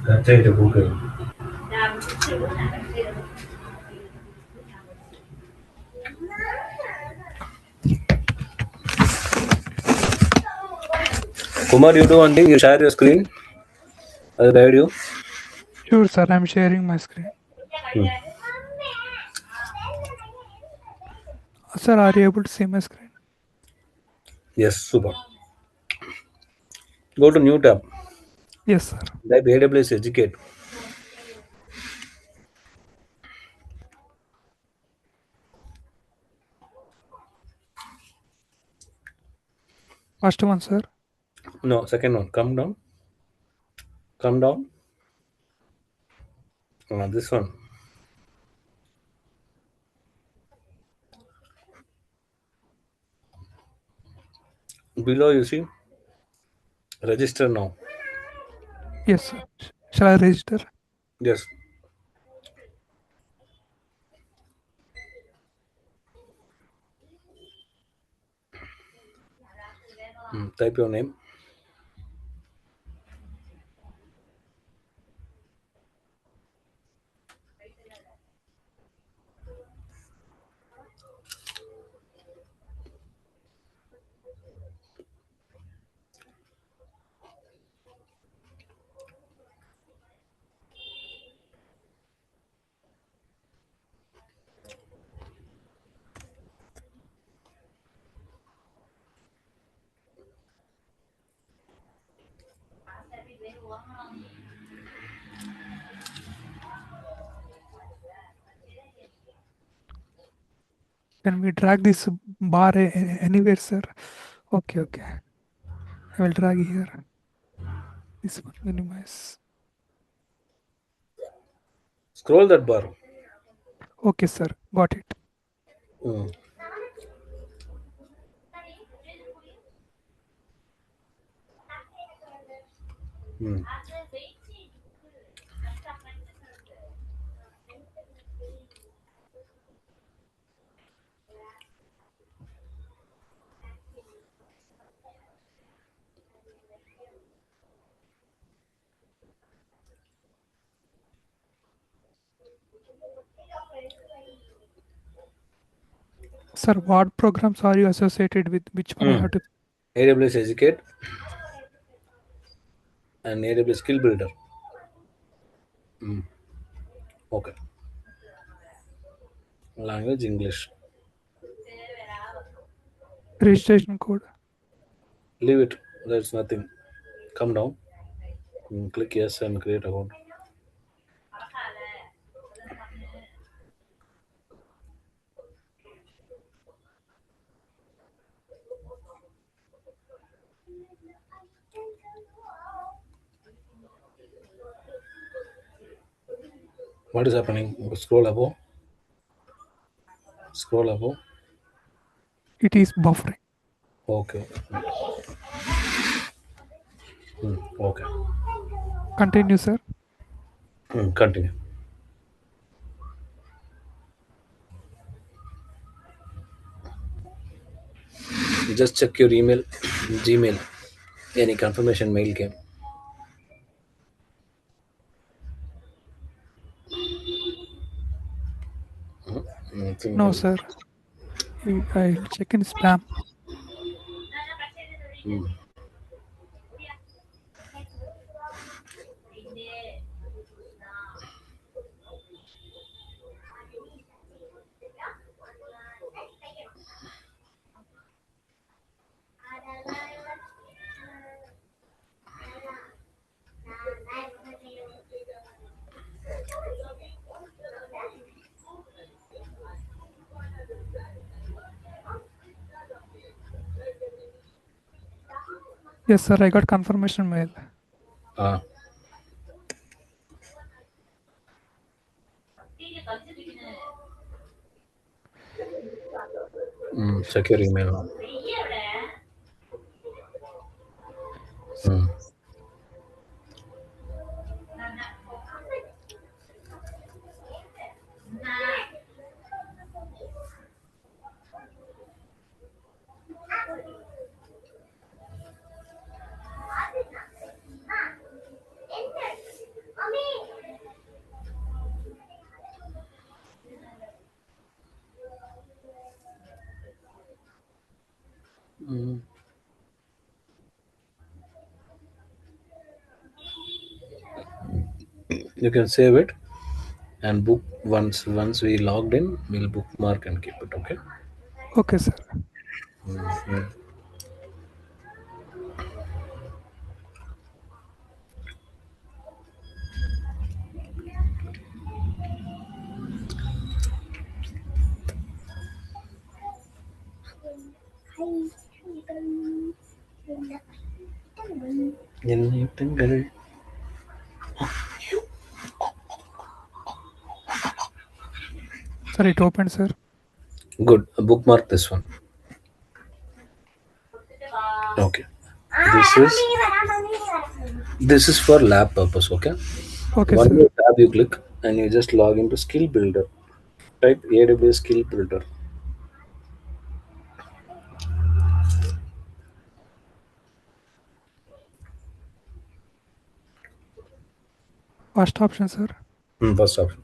Kacau Google. Kumar, you do one thing. You share your screen. I'll guide you. Sure, sir. I'm sharing my screen. Hmm. Sir, are you able to see my screen? Yes, super. Go to new tab. Yes, sir. Type AWS Educate. First one, sir. No, second one. Come down. Come down. This one. Below you see register now. Yes, sir. Shall I register? Yes. Type your name. Can we drag this bar anywhere, sir? Okay, okay. I will drag here. This one, minimize. Scroll that bar. Okay, sir. Got it. Hmm. Hmm. Sir, what programs are you associated with? Which one I have to? AWS Educate and AWS Skill Builder. Okay. Language English. Registration code. Leave it. There's nothing. Come down. Click yes and create account. What is happening? Scroll above. Scroll above. It is buffering. Okay. Okay. Continue, sir. Continue. Just check your email, Gmail. Any confirmation mail came. Nothing No, else. sir. I'll check in spam. Yes, sir. I got confirmation mail. Ah, check your email now. Mm. You can save it and book once we logged in. We'll bookmark and keep it. Okay. Okay, sir. Sir, it opened, sir. Good. Bookmark this one. Okay. This is this is for lab purpose. Okay. Okay, One sir. more tab you click and you just log into Skill Builder. Type AWS Skill Builder. First option, sir. First option.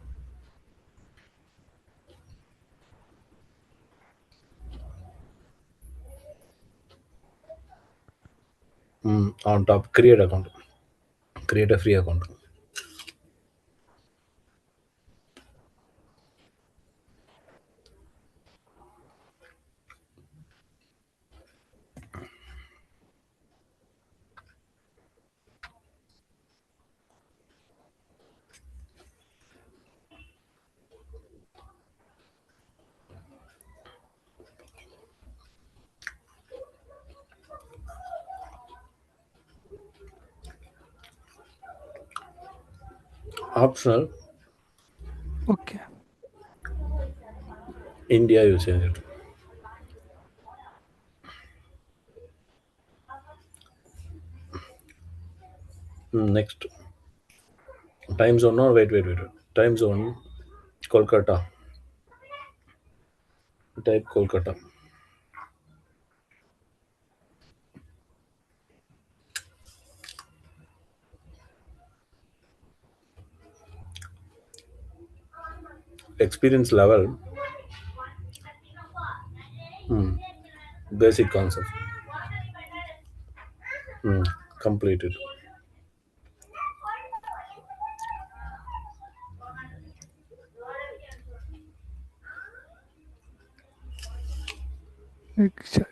On top, create account. Create a free account. Optional, Okay. India you change it. Next, time zone. No, wait. Time zone, Kolkata. Type Kolkata. Experience level, basic concept. Completed.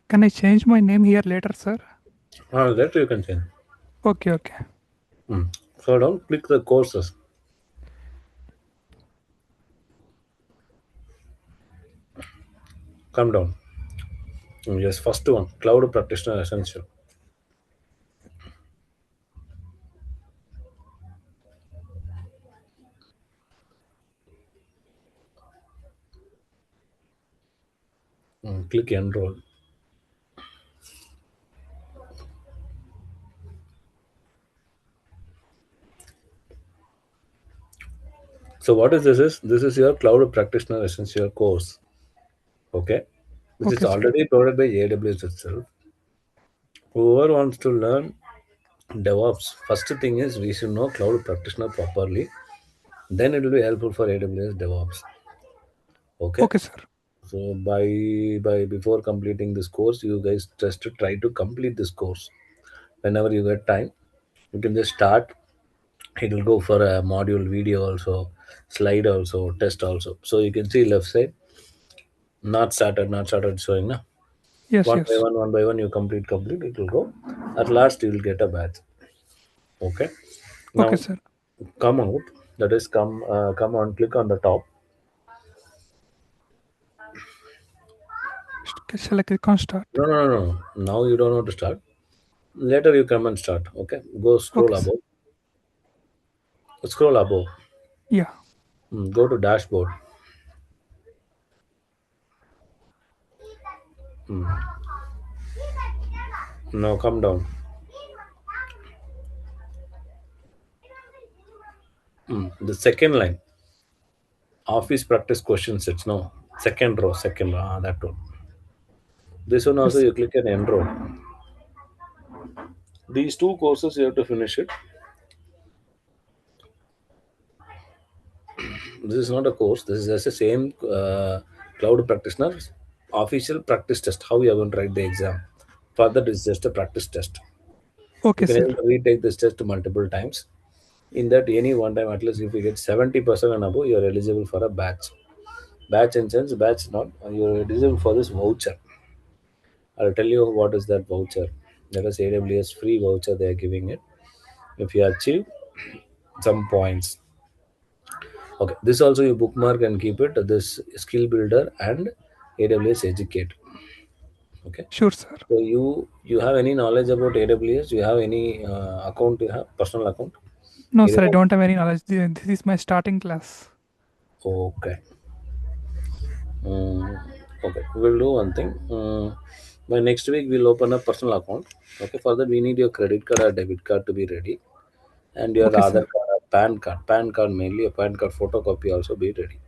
Can I change my name here later, sir? That you can change. Okay, okay. So down, click the courses. Come down. Yes, first one, Cloud Practitioner Essential. Click Enroll. So what is this? This is your Cloud Practitioner Essential course. Okay, which is Okay, sir. already provided by AWS itself. Whoever wants to learn DevOps, first thing is we should know Cloud Practitioner properly. Then it will be helpful for AWS DevOps. Okay. Okay, sir. So by before completing this course, you guys just to try to complete this course. Whenever you get time, you can just start. It will go for a module video also, slide also, test also. So you can see left side, not started showing now. Yes, yes. One by one, you complete. It will go. At last, you will get a badge. Okay. Okay, Now sir. come out. That is come on. Click on the top. Shall I click on start? No. Now you don't know to start. Later you come and start. Okay, go scroll Okay, sir. above. Scroll above. Yeah. Go to dashboard. Now come down. The second line, office practice question sets. No, second row, second row. That one. This one also Yes. you click and enroll. These two courses you have to finish it. This is not a course. This is just the same cloud practitioner official practice test. How you are going to write the exam. Further, this is just a practice test. You Okay, can sir. able to retake this test multiple times. In that, any one time, at least if you get 70% and above, you are eligible for a batch. Batch in sense, batch not. You are eligible for this voucher. I'll tell you what is that voucher. That is AWS free voucher they are giving it. If you achieve some points. Okay, this also you bookmark and keep it. This skill builder and AWS educate. Okay, Sure, sir. so you have any knowledge about AWS? You have any account? You have personal account? No, sir, I AWS? don't have any knowledge. This is my starting class. Okay. Okay, we'll do one thing. By next week, we'll open a personal account. Okay, for that, we need your credit card or debit card to be ready, and your Okay, sir. Aadhaar card, or PAN card. PAN card mainly, a PAN card photocopy also be ready.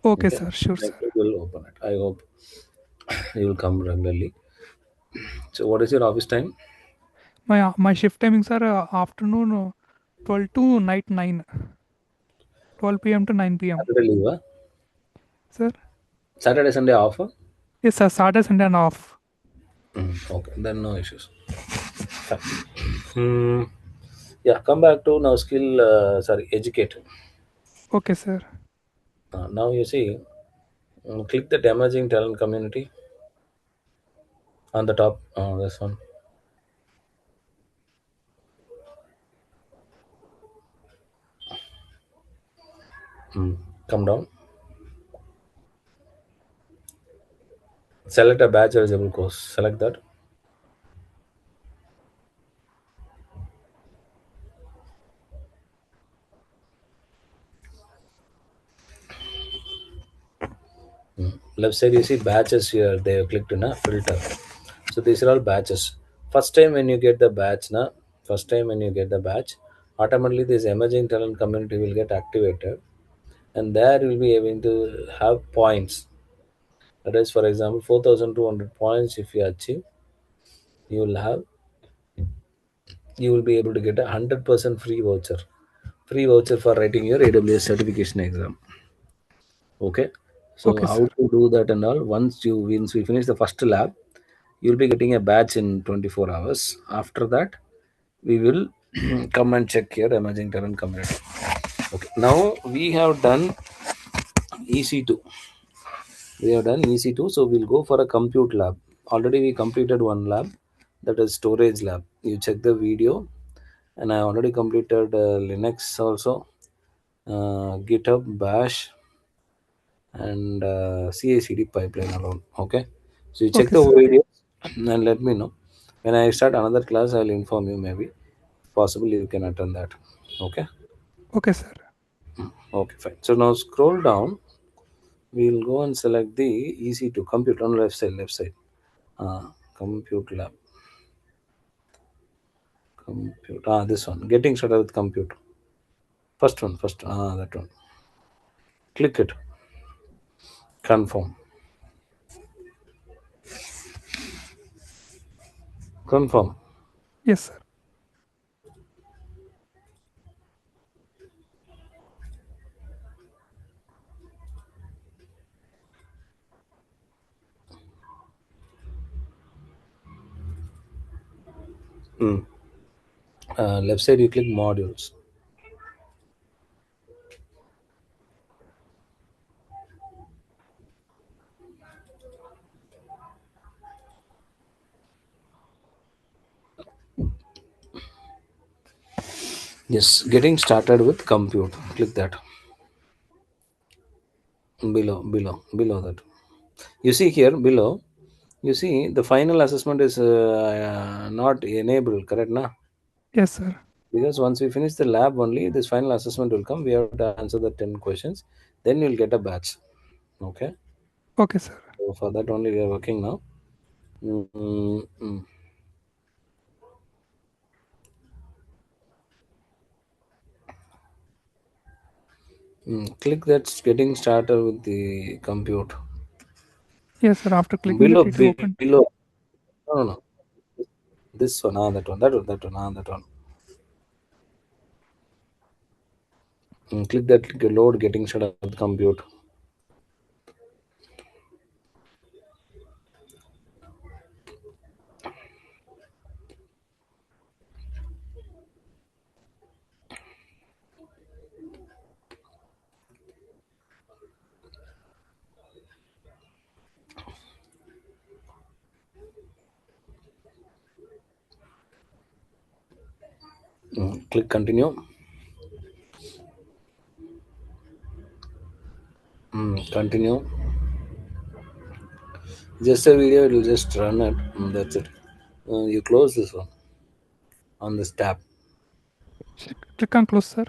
Okay, Okay, sir. Sure, sir. next week we'll open it. I hope you will come regularly. So, what is your office time? My shift timings are afternoon 12 to night 9, 12 p.m. to 9 p.m. Saturday leave, huh? Sir? Saturday, Sunday off, huh? Yes, sir. Saturday, Sunday and off. Okay, then no issues. Fine. Hmm. Yeah, come back to now skill. Sorry, educate. Okay, sir. Now you see, click the emerging talent community on the top. This one. Come down. Select a batch eligible course. Select that. Left side you see batches here. They have clicked in a filter. So these are all batches. First time when you get the batch, na, first time when you get the batch, automatically this emerging talent community will get activated, and there you will be able to have points. That is, for example, 4,200 points. If you achieve, you will have you will be able to get a 100% free voucher for writing your AWS certification exam. Okay, so Okay, how sir. to do that and all? Once we finish the first lab, you'll be getting a batch in 24 hours. After that, we will come and check your emerging talent community. Okay, now we have done EC2. We have done EC2, so we'll go for a compute lab. Already we completed one lab, that is storage lab. You check the video, and I already completed Linux also, GitHub, Bash, and CI/CD pipeline alone. Okay, so you check Okay, the sir. video and let me know. When I start another class, I'll inform you. Maybe, if possible, you can attend that. Okay. Okay, sir. Okay, fine. So now scroll down. We'll go and select the EC2 compute on left side. Left side. Compute lab. Compute. This one. Getting started with compute. First one. First. That one. Click it. Confirm. Confirm. Yes, sir. Mm. Left side. You click modules. Yes. Getting started with compute. Click that. Below that. You see here below. You see, the final assessment is not enabled, correct? Na? Yes, sir. Because once we finish the lab only, this final assessment will come. We have to answer the 10 questions. Then you'll get a batch. Okay. Okay, sir. So for that only we are working now. Mm, mm, Click that's getting started with the compute. Yes, sir. After clicking Below, that, it opened. below. No, no, no. This one, that one, that one, that one. Click that load getting started with compute. Click continue. Continue. Just a video, it will just run it. That's it. You close this one on this tab. Click on close, sir.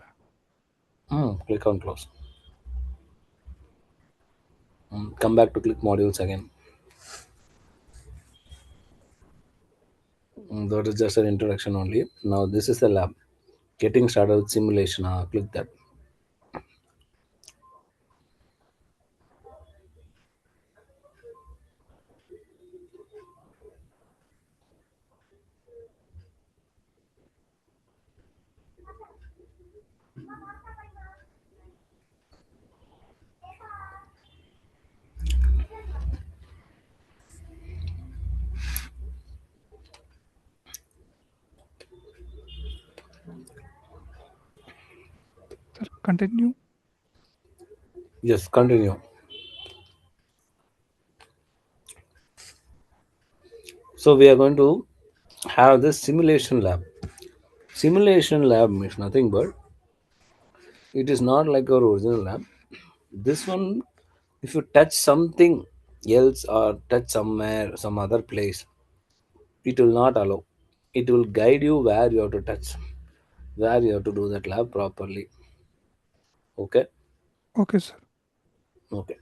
Click on close. Come back to click modules again. That is just an introduction only. Now this is the lab. Getting started with simulation. Click that. Sir, continue. Yes, continue. So we are going to have this simulation lab. Simulation lab means nothing but it is not like our original lab. This one, if you touch something else or touch somewhere, some other place, it will not allow. It will guide you where you have to touch, where you have to do that lab properly. Okay. Okay, sir. Okay.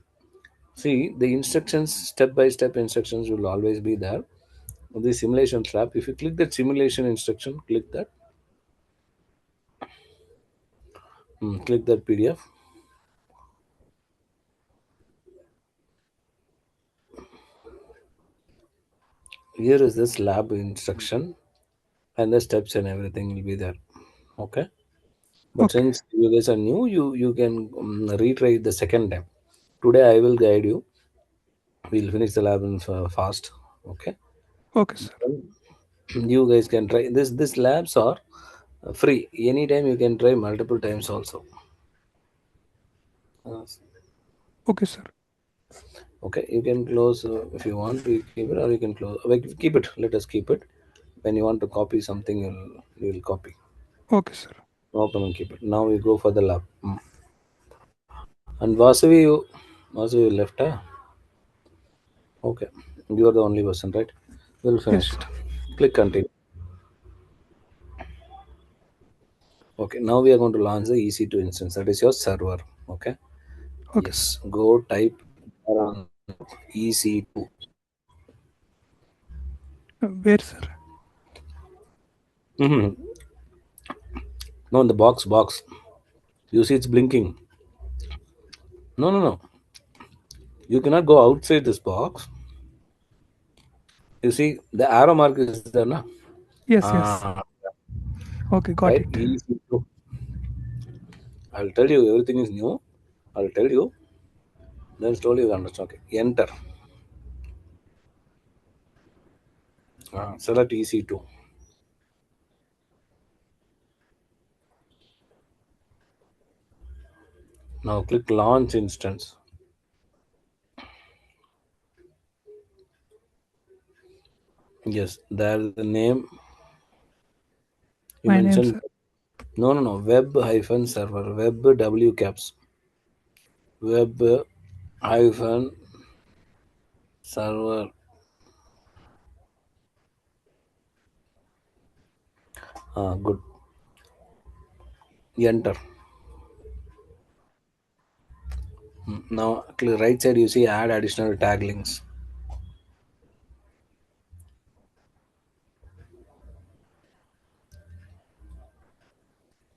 See, the instructions, step by step instructions will always be there. The simulation lab, if you click that simulation instruction, click that. Click that PDF. Here is this lab instruction and the steps and everything will be there. Okay. But Okay. since you guys are new, you can retry the second time. Today I will guide you. We'll finish the lab in fast. Okay. Okay, sir. You guys can try this. This labs are free. Anytime you can try multiple times also. Uh, Okay, sir. okay, you can close if you want to keep it, or you can close. Like, keep it. Let us keep it. When you want to copy something, you'll copy. Okay, sir. Open and keep it. Now we go for the lab. And Vasavi left. Okay, you are the only person, right? We'll Yes, finish sir. it. Click continue. Okay, now we are going to launch the EC2 instance. That is your server. Okay. Okay, sir. Yes. Go type around EC2. Where, sir? Mm-hmm. No, in the box. You see, it's blinking. No, no, no. You cannot go outside this box. You see, the arrow mark is there, na? Yes, yes. Ah, Okay, got right. it. EC2. I'll tell you everything is new. I'll tell you. Then slowly you understand. Okay. Enter. Select EC2. Now click launch instance. Yes, there is the name you My name, mentioned. sir. No. Web hyphen server. Web W caps. Web hyphen server. Good. Enter. Now, right side you see add additional tag links.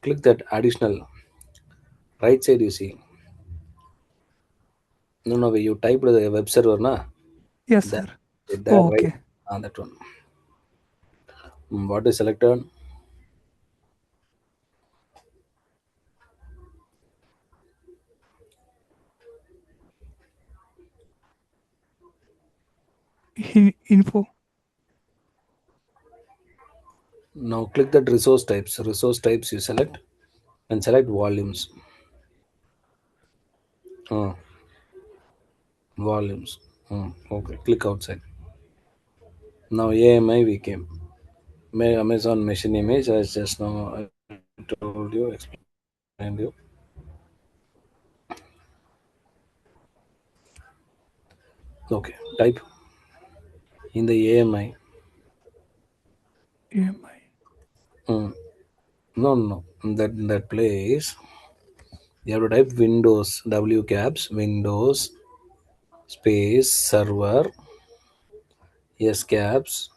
Click that additional. Right side you see. No, no, you typed the web server, na? Yes, That, sir. that Oh, right. okay. That one. What is selected? Info. Now click that resource types. Resource types you select and select volumes. Uh, volumes. Okay, click outside. Now AMI we came. Amazon machine image as just now I told you, explained you. Okay, type in the AMI. AMI. Mm, no, no, no. In that place, you have to type Windows, W caps, Windows, space, server, S caps,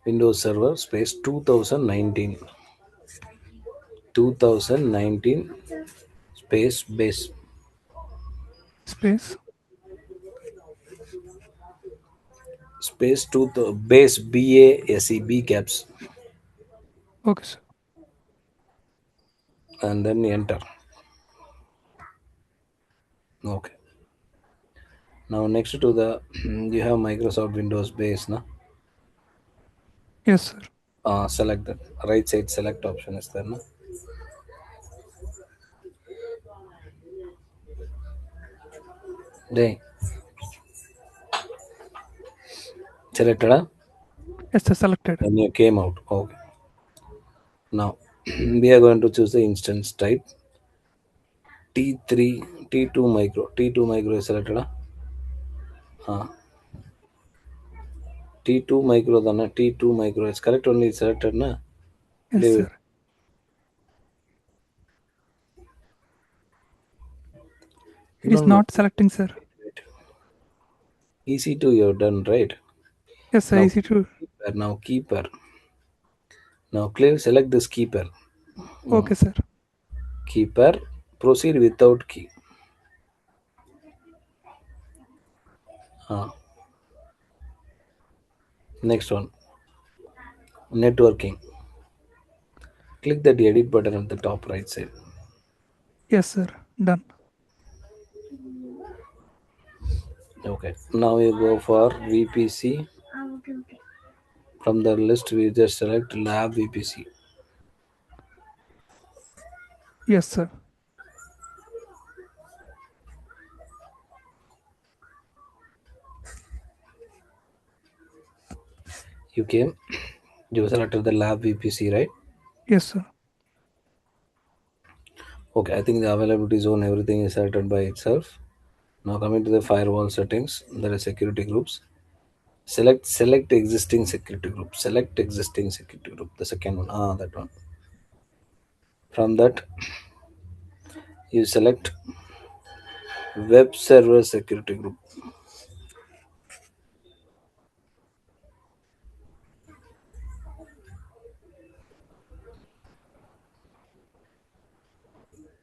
Windows Server, space 2019. 2019 space base Space. space base BASE caps Okay, sir. and then enter. Okay. Now next to the you have Microsoft Windows base, na? Yes, sir. Select that right side select option is there, na? Then selected, Yes, sir. Selected. then you came out. Okay. Now we are going to choose the instance type T3 T2 micro is selected, T2 micro dana T2 micro is correct only selected, na? Yes, Leave it. sir. It No, is no. not selecting, sir. Wait. EC2 you're done, right? Yes, sir. Now EC2. keeper. Now keeper. Now clear. Select this keeper. Okay, sir. Keeper. Proceed without key. Uh, Next one. Networking. Click that edit button at the top right side. Yes, sir. Done. Okay. Now you go for VPC. From the list, we just select lab VPC. Yes, sir. You came. You selected the lab VPC, right? Yes, sir. Okay. I think the availability zone, everything is selected by itself. Now coming to the firewall settings, there are security groups. Select existing security group. Select existing security group. The second one. That one. From that, you select web server security group.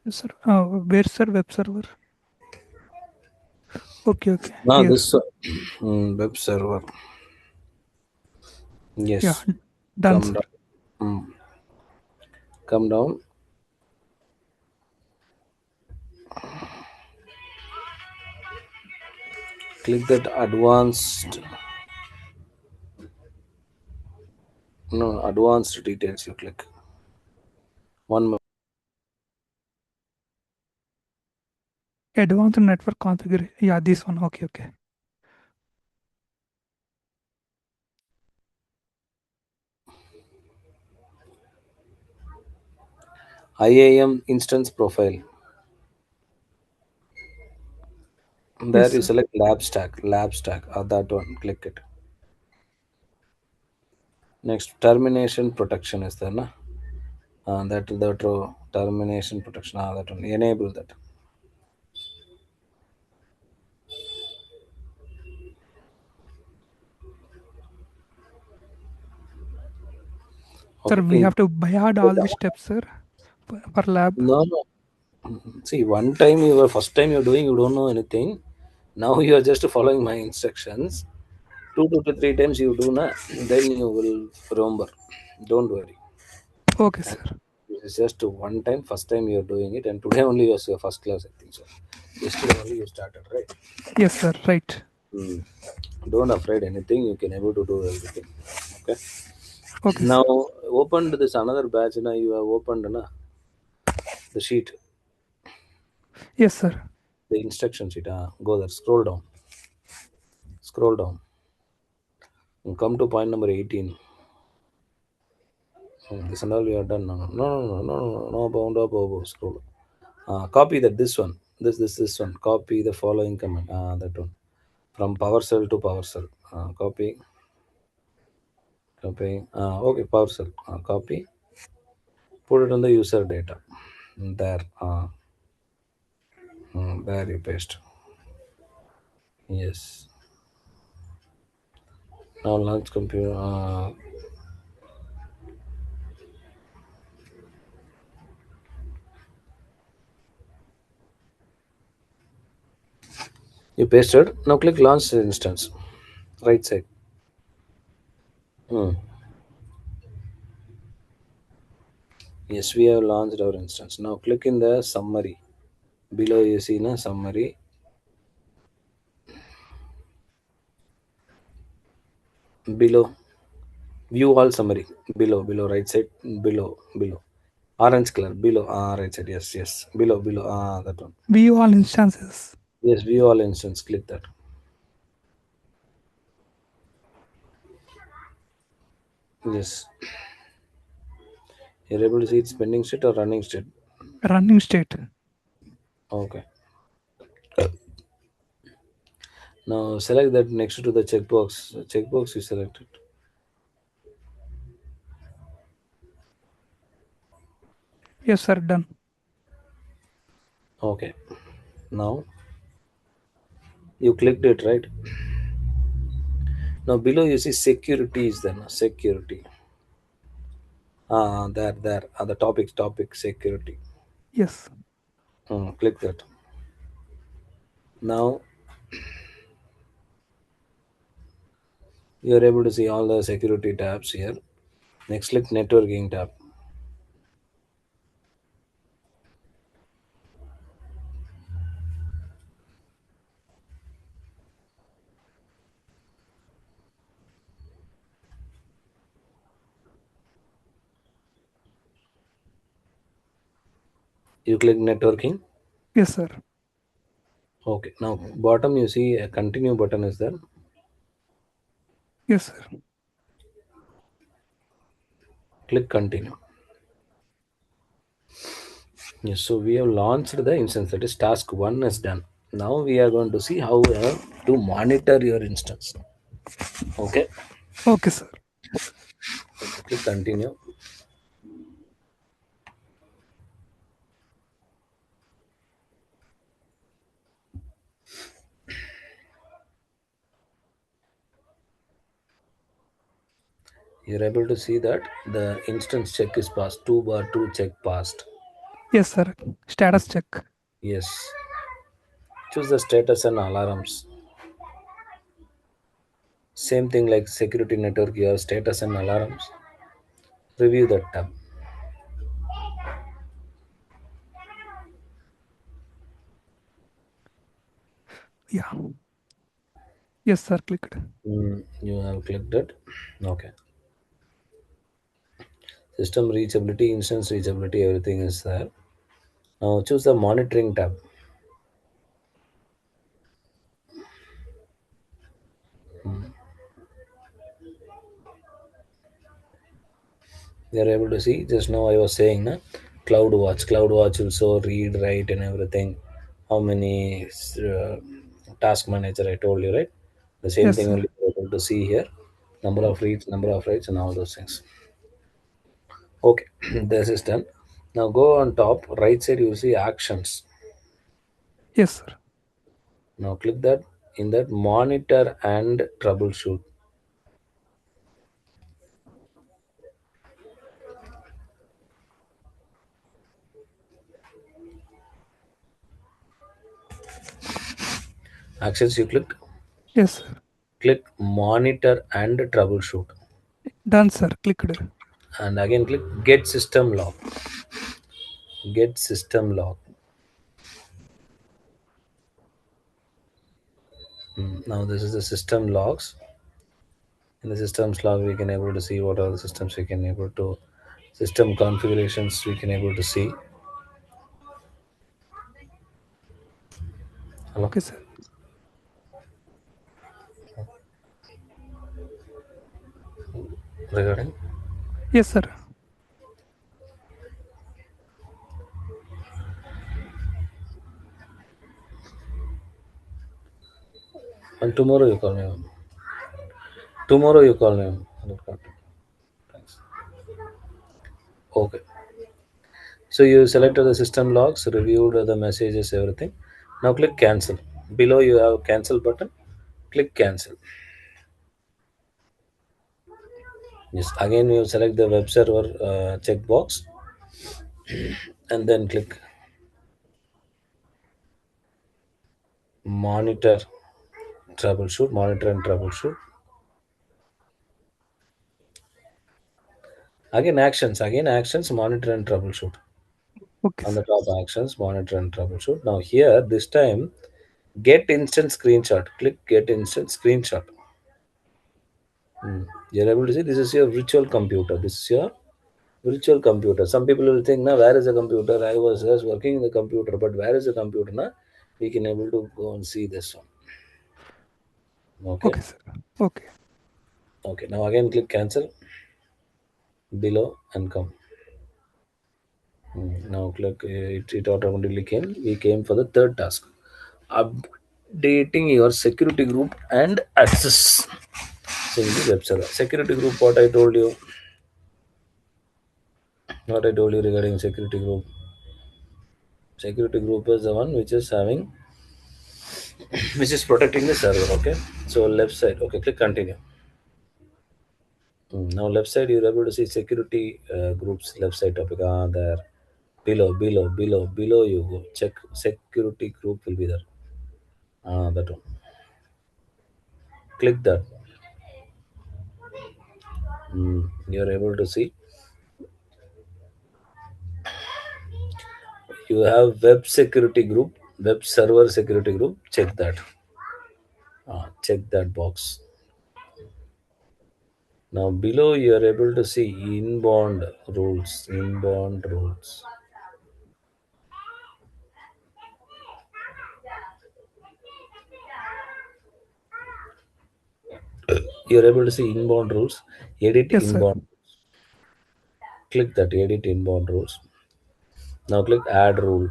Yes, sir. Where, sir? Web server. Okay, okay. Now Here. this web server. Yeah. Yes. Done, Come sir. down. Mm, Come down. Click that advanced. No, advanced details. You click one. Advanced network configuration. Yeah, this one. Okay, okay. IAM instance profile. Yes, There you sir. select lab stack, that one, click it. Next, termination protection is there, na? That row, termination protection, that one, enable that. Sir, Okay, we have to buy out all these steps, sir, for lab. no, no. See, one time you were first time you're doing, you don't know anything. Now you are just following my instructions. Two to three times you do, na, then you will remember. Don't worry. Okay, And sir. it's just one time, first time you're doing it, and today only was your first class, I think so. Yesterday only you started, right? Yes, sir. Right. Hmm. Don't afraid anything. You can able to do everything. Okay. Okay, Now sir. opened this another batch. Now you have opened na, the sheet, Yes, sir. the instruction sheet. Go there. Scroll down. Scroll down. And come to point number 18. This and all we are done. No, no, no, no, no, no, no, no, bound up, above. Scroll. Copy that. This one. This one. Copy the following command. That one. From PowerShell to PowerShell. Copy. Copy. Okay, PowerShell. Copy. Put it on the user data. There. There you paste. Yes. Now launch computer. You pasted. Now click launch instance. Right side. Hmm. Yes, we have launched our instance. Now click in the summary. Below you see na summary. Below. View all summary. Below, right side. Below. Orange color. Below. Right side. Yes. Below. That one. View all instances. Yes, view all instance. Click that. Yes. You're able to see it's pending state or running state. Running state. Okay. Now select that next to the checkbox. Checkbox you select it. Yes, sir. Done. Okay. Now you clicked it, right? Now below you see security is there. Security. There. The topic security. Yes. Click that. Now you are able to see all the security tabs here. Next, click networking tab. You click networking. Yes, sir. Okay. Now bottom you see a continue button is there. Yes, sir. Click continue. Yes. So we have launched the instance. That is task one is done. Now we are going to see how to monitor your instance. Okay. Okay, sir. Click continue. You're able to see that the instance check is passed. 2 bar 2 check passed. Yes, sir. Status check. Yes. Choose the status and alarms. Same thing like security network, your status and alarms. Review that tab. Yeah. Yes, sir. Clicked. You have clicked it. Okay. System reachability, instance reachability, everything is there. Now choose the monitoring tab. We are able to see just now I was saying na, cloud watch will show read write and everything, how many task manager I told you, right? The same Yes, thing sir. only you're able to see here. Number of reads, and all those things. Okay, this is done. Now go on top right side. You see actions. Yes, sir. Now click that. In that, monitor and troubleshoot. Actions you click. Yes, sir. Click monitor and troubleshoot, Done, sir. Clicked. and again click get system log. Get system log. Now this is the system logs. In the systems log, we can able to see what are the systems we can able to system configurations we can able to see. Hello, Okay, sir. regarding. Yes, sir. And tomorrow you call me. Tomorrow you call me. Thanks. Okay. So you selected the system logs, reviewed the messages, everything. Now click cancel. Below you have cancel button. Click cancel. Yes. Again you select the web server checkbox, and then click monitor troubleshoot. Monitor and troubleshoot. Again actions, monitor and troubleshoot. Okay, On sir. the top actions, monitor and troubleshoot. Now here, this time, get instant screenshot. Click get instant screenshot. You're able to see this is your virtual computer. This is your virtual computer. Some people will think, now where is the computer? I was just working in the computer, but where is the computer? Now we can able to go and see this one. Okay. Okay, sir. Okay. Okay. Now again click cancel below and come. Now click it automatically came. We came for the third task. Updating your security group and access. In the web server. Security group, what I told you. What I told you regarding security group. Security group is the one which is having which is protecting the server. Okay. So left side. Okay, click continue. Now left side you're able to see security groups left side topic. There. Below you go. Check security group will be there. That one. Click that. You're able to see you have web security group, web server security group. Check that. Check that box. Now below you are able to see inbound rules. Inbound rules. You are able to see inbound rules. Edit Yes, sir. inbound. Click that. Edit inbound rules. Now click add rule.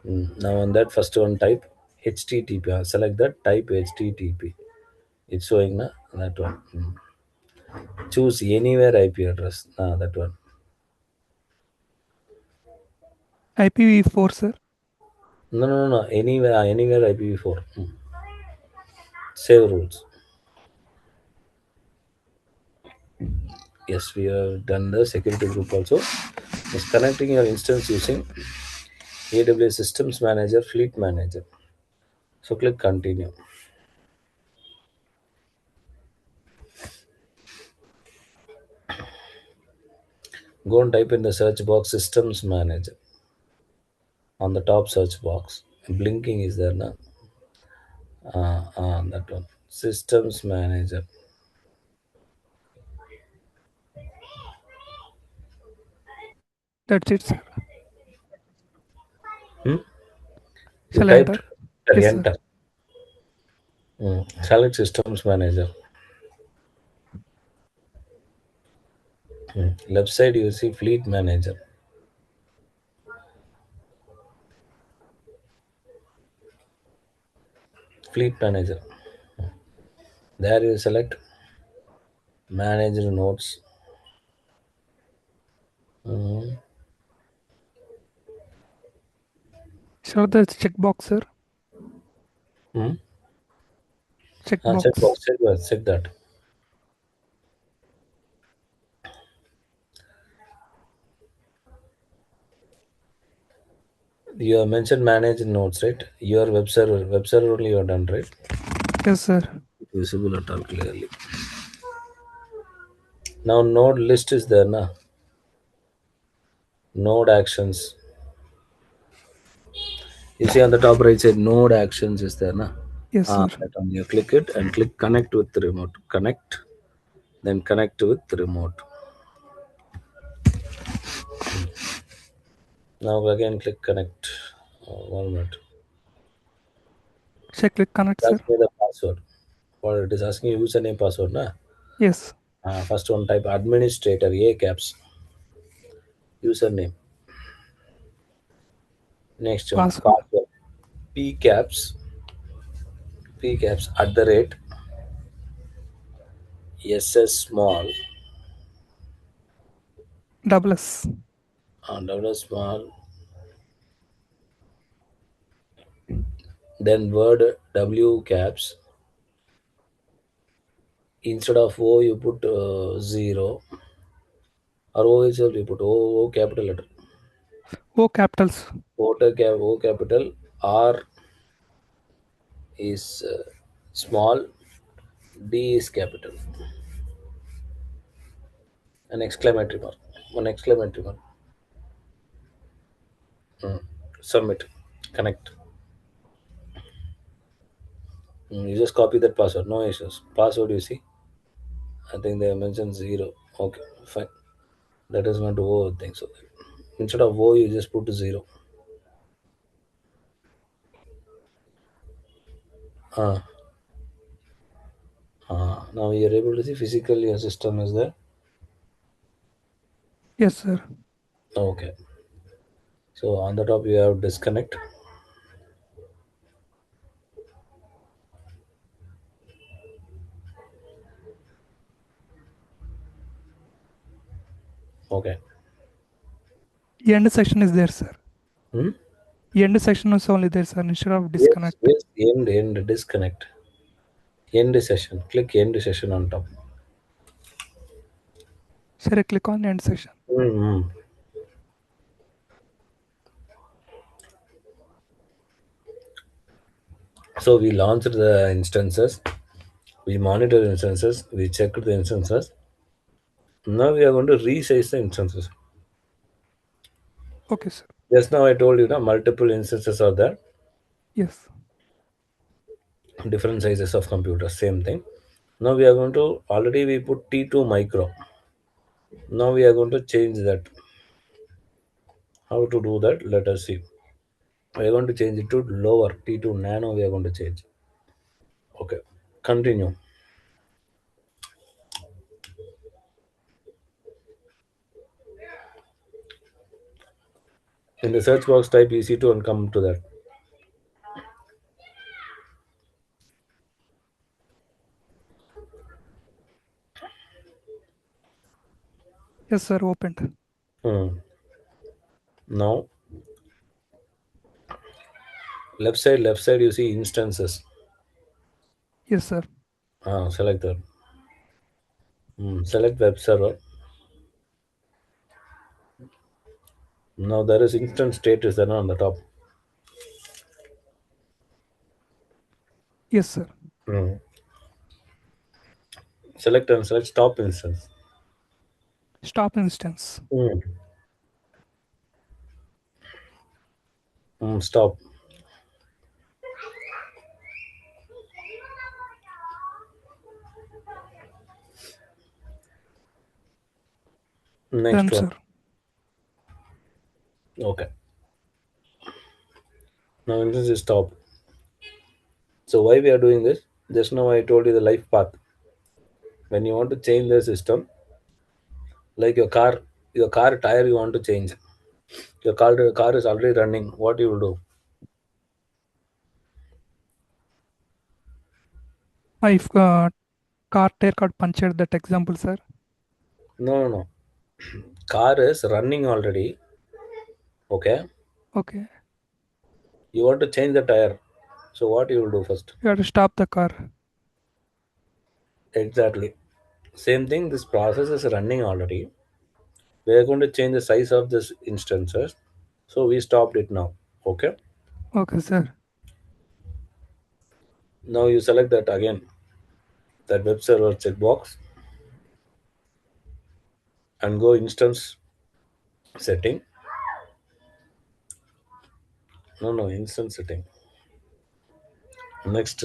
Now on that first one type HTTP. Select that. Type HTTP. It's showing na that one. Choose anywhere IP address. That one. IPv4, sir. No. Anywhere IPv4. Save rules. Yes, we have done the security group also. It's connecting your instance using AWS Systems Manager, Fleet Manager. So click continue. Go and type in the search box Systems Manager. On the top search box, blinking is there now. That one. Systems Manager. That's it, sir. Hmm? You Shall I enter? typed enter. Yes, sir. Enter. Select Systems Manager. Left side you see Fleet Manager. Fleet Manager. There you select Manage Nodes. Mhm. Show the checkbox, sir. Hmm? Check Checkbox. box, check that. You have mentioned manage nodes, right? Your web server only you have done, right? Yes, sir. Visible at all clearly. Now node list is there, na? Node actions. You see on the top right side, node actions is there, na? Yes, sir. That one. You click it and click connect with the remote. Connect, then connect with the remote. Now again click connect. 1 minute. Check click connect, sir. Ask me the password. Or it is asking you username password, na? Yes. First one type administrator, A caps, username. Next one Password. password, P caps, P caps at the rate, SS small, Double S. double small, then word W caps. Instead of O, you put 0, or O itself you put O capital letter. O capitals. O capital, R is small, D is capital. An exclamatory mark. One exclamatory mark. Submit. Connect. You just copy that password. No issues. Password you see. I think they mentioned 0. Okay, fine. That is not O thing. So instead of O, you just put 0. Ah, now you're able to see physically your system is there. Yes, sir. Okay. So on the top you have disconnect. Okay. End section is there, sir. Hmm? End section is only there, sir, instead of Yes, disconnect. yes. End disconnect. End session. Click end session on top. Sir, I click on end section. Mm-hmm. So we launched the instances. We monitor instances. We checked the instances. Now we are going to resize the instances. Okay, sir. Just now I told you, na, multiple instances are there, Yes. different sizes of computers, same thing. Now we are going to, already we put T2 micro. Now we are going to change that. How to do that? Let us see. We are going to change it to lower T2 nano. We are going to change. Okay. Continue. In the search box, type EC2 and come to that. Yes, sir. Opened. Hmm. Now left side, you see instances. Yes, sir. Select that. Select web server. Now there is instance status then on the top. Yes, sir. Hmm. Select and select stop instance. Stop instance. Hmm. Stop. Next Done, one. sir. Okay. Now instance is stop. So why we are doing this? Just now I told you the life path. When you want to change the system, like your car tire you want to change. Your car is already running. What you will do? If car tire got punctured, that example, sir. No, no, no. Car is running already. Okay. Okay. You want to change the tire. So what you will do first? You have to stop the car. Exactly. Same thing. This process is running already. We are going to change the size of this instances. So we stopped it now. Okay. Okay, sir. Now you select that again. That web server checkbox and go instance setting. No, no, instance setting. Next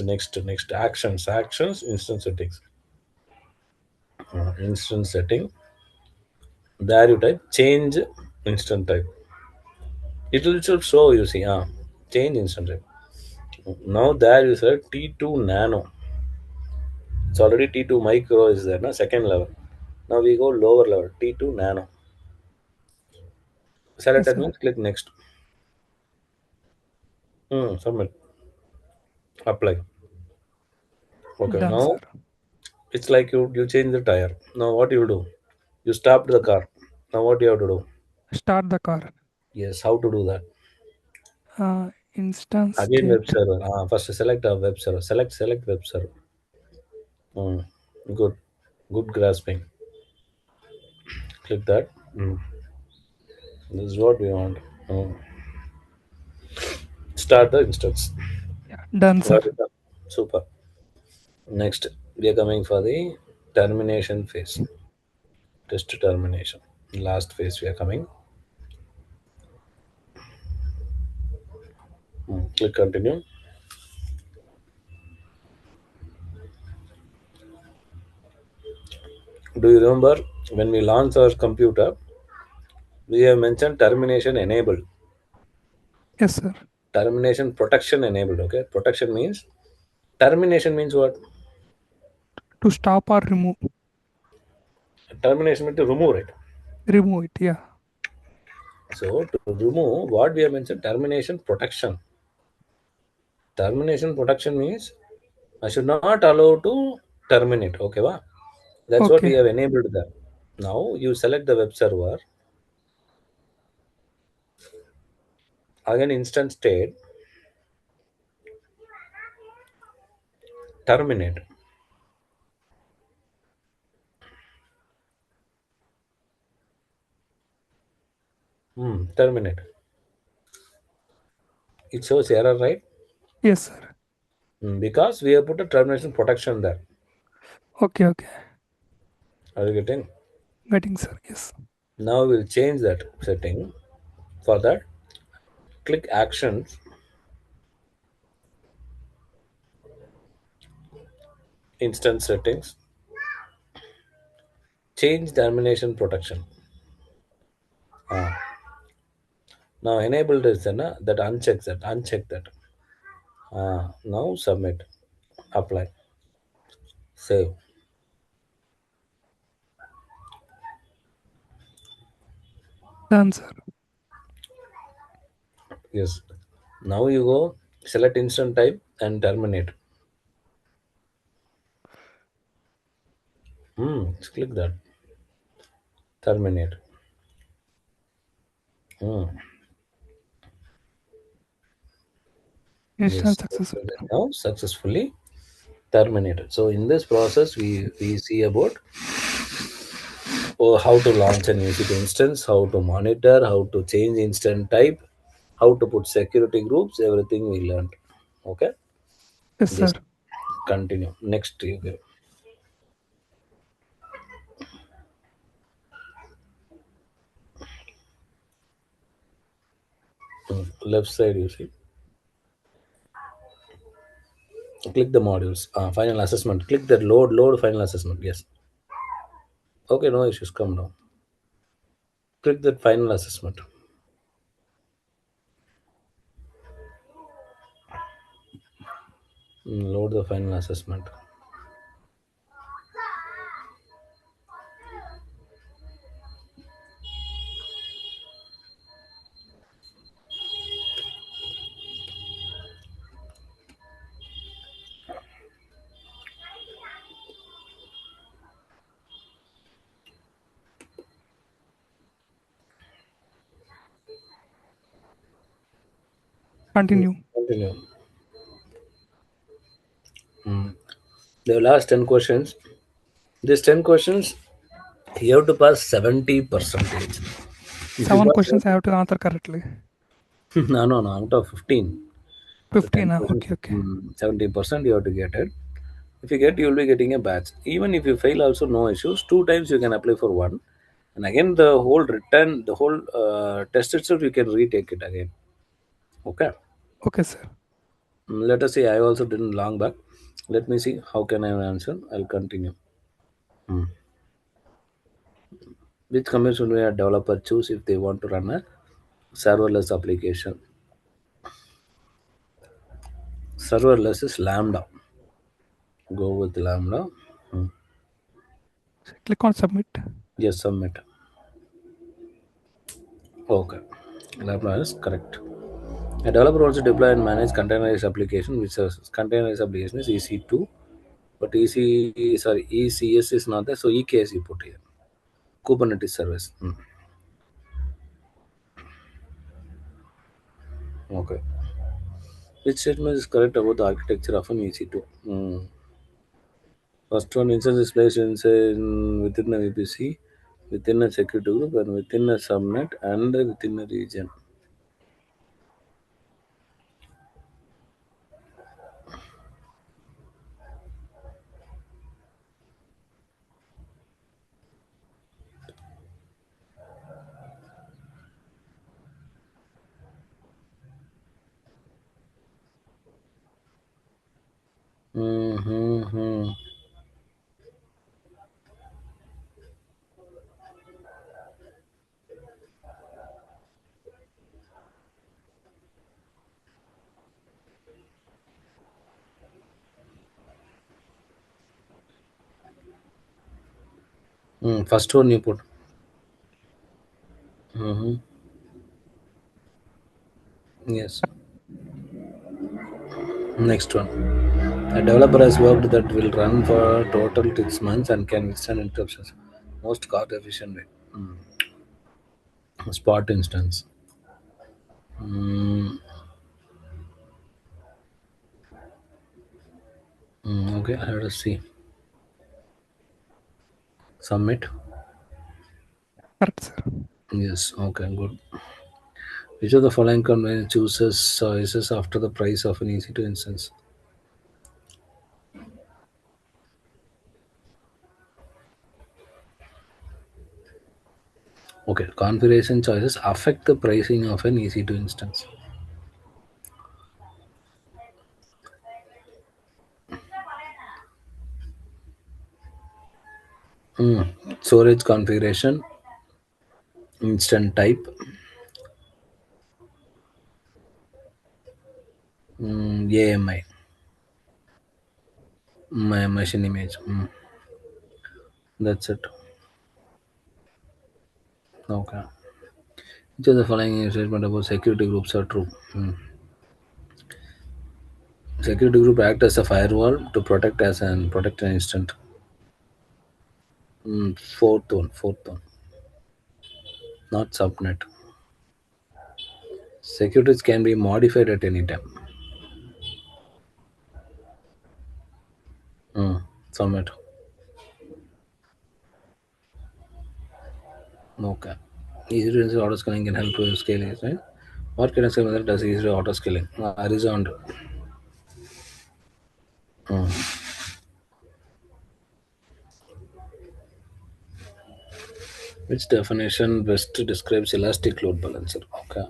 actions, instance settings. Instance setting. There you type change instant type. It will show you see. Change instant type. Now there you select T2 nano. It's already T2 micro is there, na second level. Now we go lower level T2 nano. Yes, Selected sir. means click next. Submit. Apply. Okay. Done, sir. Now it's like you change the tire. Now what you do? You stopped the car. Now what you have to do? Start the car. Yes. How to do that? Instance Again web state. server. First select a web server. Select web server. Mm, good. Good grasping. Click that. This is what we want. Mm. Start the instance. Yeah. Done, sir. Got it? Super. Next, we are coming for the termination phase. Test termination. Last phase we are coming. Click continue. Do you remember when we launched our computer, we have mentioned termination enabled. Yes, sir. Termination protection enabled. Okay. Protection means termination means what? To stop or remove. Termination means to remove it. Remove it. Yeah. So to remove what we have mentioned termination protection. Termination protection means I should not allow to terminate. Okay, va? That's what we Okay. have enabled there. Now you select the web server. Again, instant state terminate. Terminate. It shows error, right? Yes, sir. Because we have put a termination protection there. Okay. Okay. Are you getting? Getting, sir. Yes. Now we'll change that setting. For that, click actions, instance settings, change termination protection. Now enabled is that uncheck that. Uncheck that. Now submit. Apply. Save. Done, sir. Yes. Now you go select instant type and terminate. Just click that. Terminate. Hmm. Yes. Instance successful. Now successfully terminated. So in this process, we see about how to launch an EC2 instance, how to monitor, how to change instant type, how to put security groups. Everything we learned. Okay. Yes, sir. Just continue. Next, you go. Left side. You see. Click the modules. Final assessment. Click that load final assessment. Yes. Okay. No issues. Come now. Click that final assessment. Load the final assessment. Continue. Continue. The last 10 questions. These 10 questions, you have to pass 70 percentage. If you Seven pass questions I have to answer correctly. no, no, no, out of 15, the 10 15. questions, Okay, okay. 70% you have to get it. If you get, you will be getting a batch. Even if you fail, also no issues. Two times you can apply for one. And again, the whole test itself, you can retake it again. Okay. Okay, sir. Let us say I also didn't long back. Let me see how can I answer. I'll continue. Hmm. Which commands will a developer choose if they want to run a serverless application? Serverless is Lambda. Go with Lambda. Hmm. Click on submit. Yes, submit. Okay. Lambda is correct. A developer also deploy and manage containerized application, which is containerized application is EC2, but ECS is not there, so EKS you put here. Kubernetes service. Okay. Which statement is correct about the architecture of an EC2? First one, instance is placed within a VPC, within a security group, and within a subnet, and within a region. Mm-hmm. First one you put. Mm-hmm. Yes. Next one. A developer has worked that will run for total 6 months and can withstand interruptions. Most cost efficient way. Spot instance. Mm, okay, I have to see. Submit. Correct, sir. Yes, okay, good. Which of the following company chooses choices after the price of an EC2 instance? Okay, configuration choices affect the pricing of an EC2 instance. Storage configuration, instant type, AMI, my machine image. That's it. Okay. Which of the following statement about security groups are true? Security group act as a firewall to protect an instant. Fourth one, not subnet. Securities can be modified at any time. Subnet. Okay. Easy to install auto scaling can help you scale it, right? What kind of scale method does easy auto scaling? Horizontal. Which definition best describes elastic load balancer? Okay.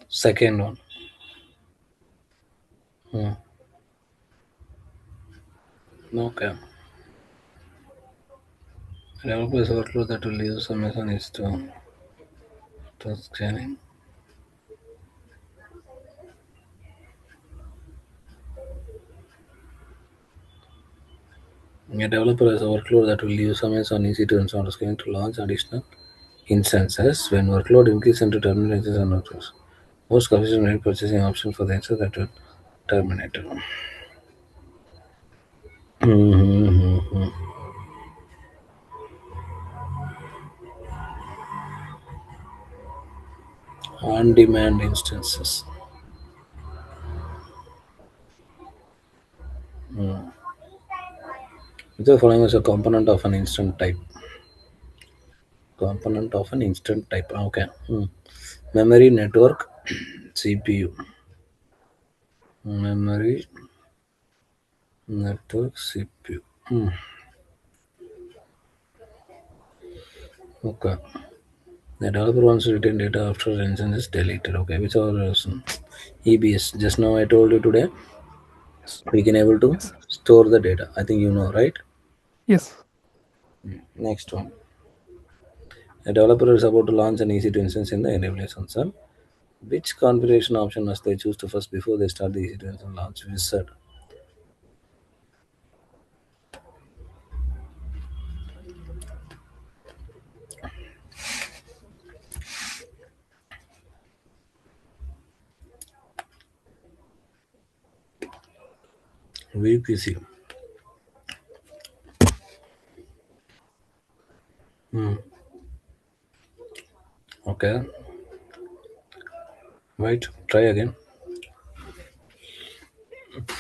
Second one. Hmm. Okay. Developers workload that will use some method is to scaling. A developer has a workload that will use some on easy to install scaling to launch additional instances when workload increases into terminal instances and workloads. Most confusion rate purchasing option for the answer that will Terminator. Mhm. On-demand instances. Which the following is a component of an instant type. Component of an instant type. Okay. Memory network, CPU. Memory network, CPU. Okay. The developer wants to retain data after an instance is deleted. Okay. Which are EBS. Just now I told you today Yes. we can able to Yes, sir. store the data. I think you know, right? Yes. Next one. A developer is about to launch an EC2 instance in the AWS console. Which configuration option must they choose to first before they start the EC2 instance launch wizard? VPC. Okay. Wait. Try again.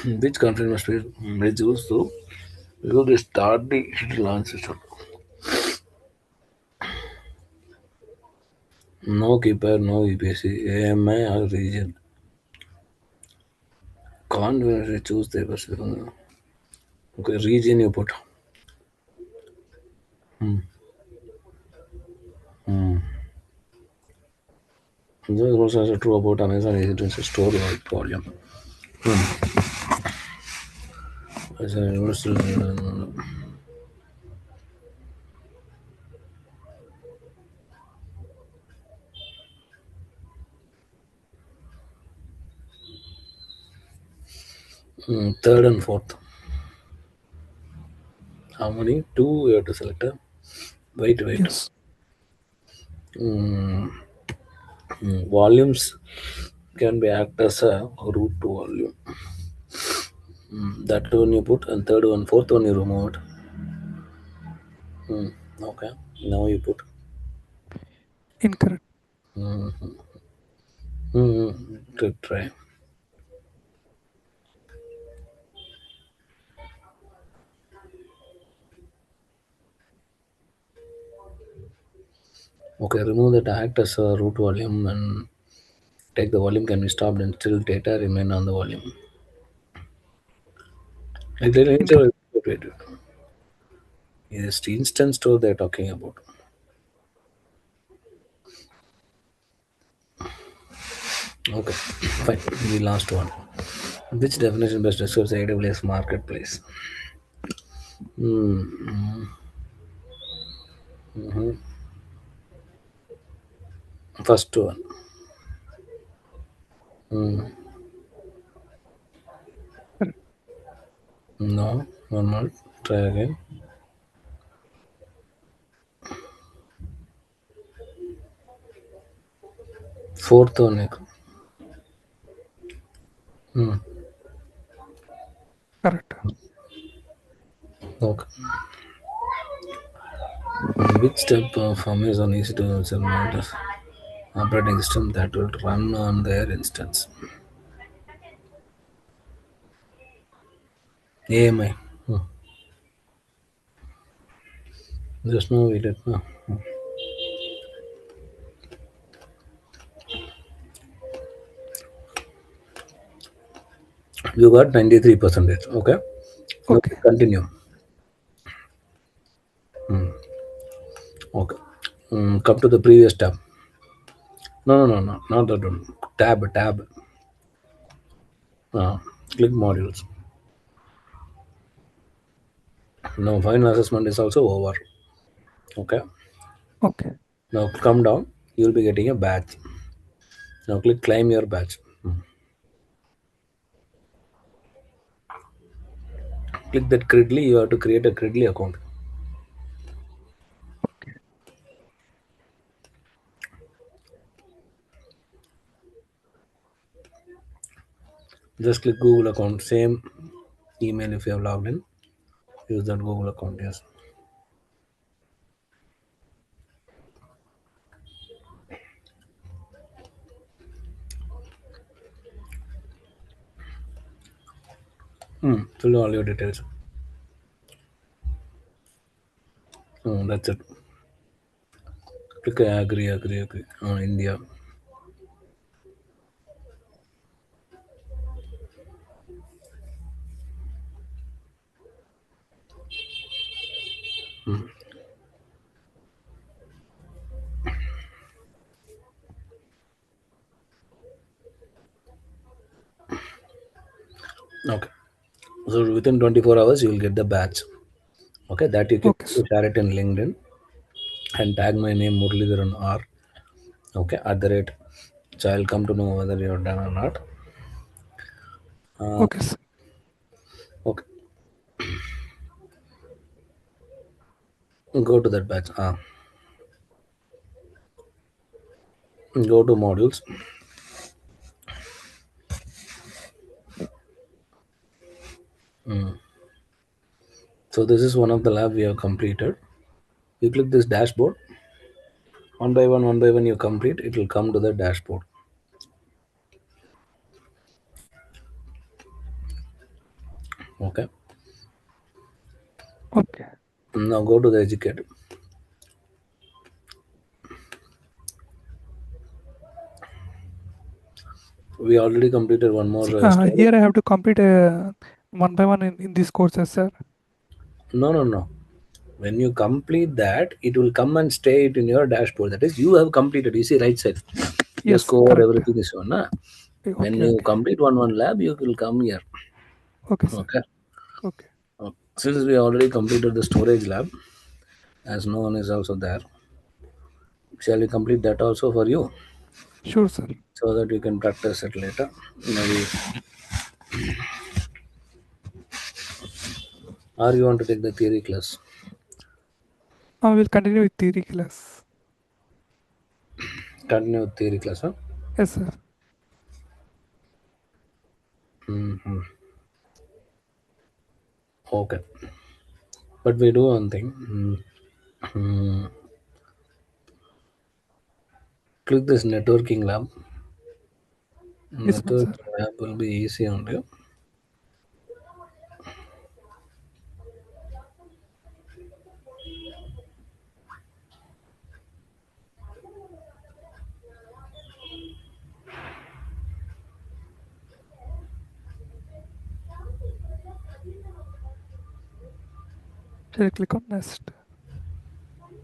Which configuration must be choose to before they start the EC2 launch system? No keeper, no VPC, AMI or region. Configuration choose the first. Okay. Region you put. This was also true about Amazon EC2 store volume. As a universal, third and fourth. How many? Two we have to select. Wait. Yes. Mm, volumes can be act as a root to volume. That one you put, and third one, fourth one you remove it. Okay. Now you put. Incorrect. Mm, try. Okay, remove that act as a root volume and take the volume can be stopped and still data remain on the volume. Like, Incorrect. wait. Is the instant store they're talking about. Okay, fine. The last one. Which definition best describes the AWS marketplace? First one. Correct. No, one more. Try again. Fourth one. Correct. Okay. Which step of Amazon is to submit operating system that will run on their instance? AMI. Just now we did. You got 93%. Okay. Now Okay. continue. Okay. Come to the previous tab. No. Not that one. Tab. Click modules. Now final assessment is also over. Okay. Okay. Now come down. You'll be getting a badge. Now click claim your badge. Click that Gridly. You have to create a Gridly account. Okay. Just click Google account. Same email if you have logged in. Use that Google account. Yes. Fill all your details. That's it. Click agree. India. Okay. So within 24 hours, you will get the batch. Okay, that you can Okay, sir. share it in LinkedIn and tag my name Muralidharan R. Okay, at the rate. So I'll come to know whether you're done or not. Okay, sir. Okay, go to that batch. Go to modules. So this is one of the lab we have completed. You click this dashboard. One by one you complete. It will come to the dashboard. Okay. Okay. Now go to the educate. We already completed one more story. Here I have to complete one by one in these courses, sir. No. When you complete that, it will come and stay it in your dashboard. That is, you have completed. You see right side. The Yes, score, correct. everything is shown. Na? When Okay, you okay. complete one lab, you will come here. Okay, sir. Okay. Okay. Since we already completed the storage lab, as no one is also there, shall we complete that also for you Sure, sir. so that you can practice it later? Maybe, or you want to take the theory class? I will continue with theory class. Continue with theory class, huh? Yes, sir. hmm Okay. But we do one thing. Mm, Click this networking lab. This one, sir. Networking lab will be easy only. Shall I click on next?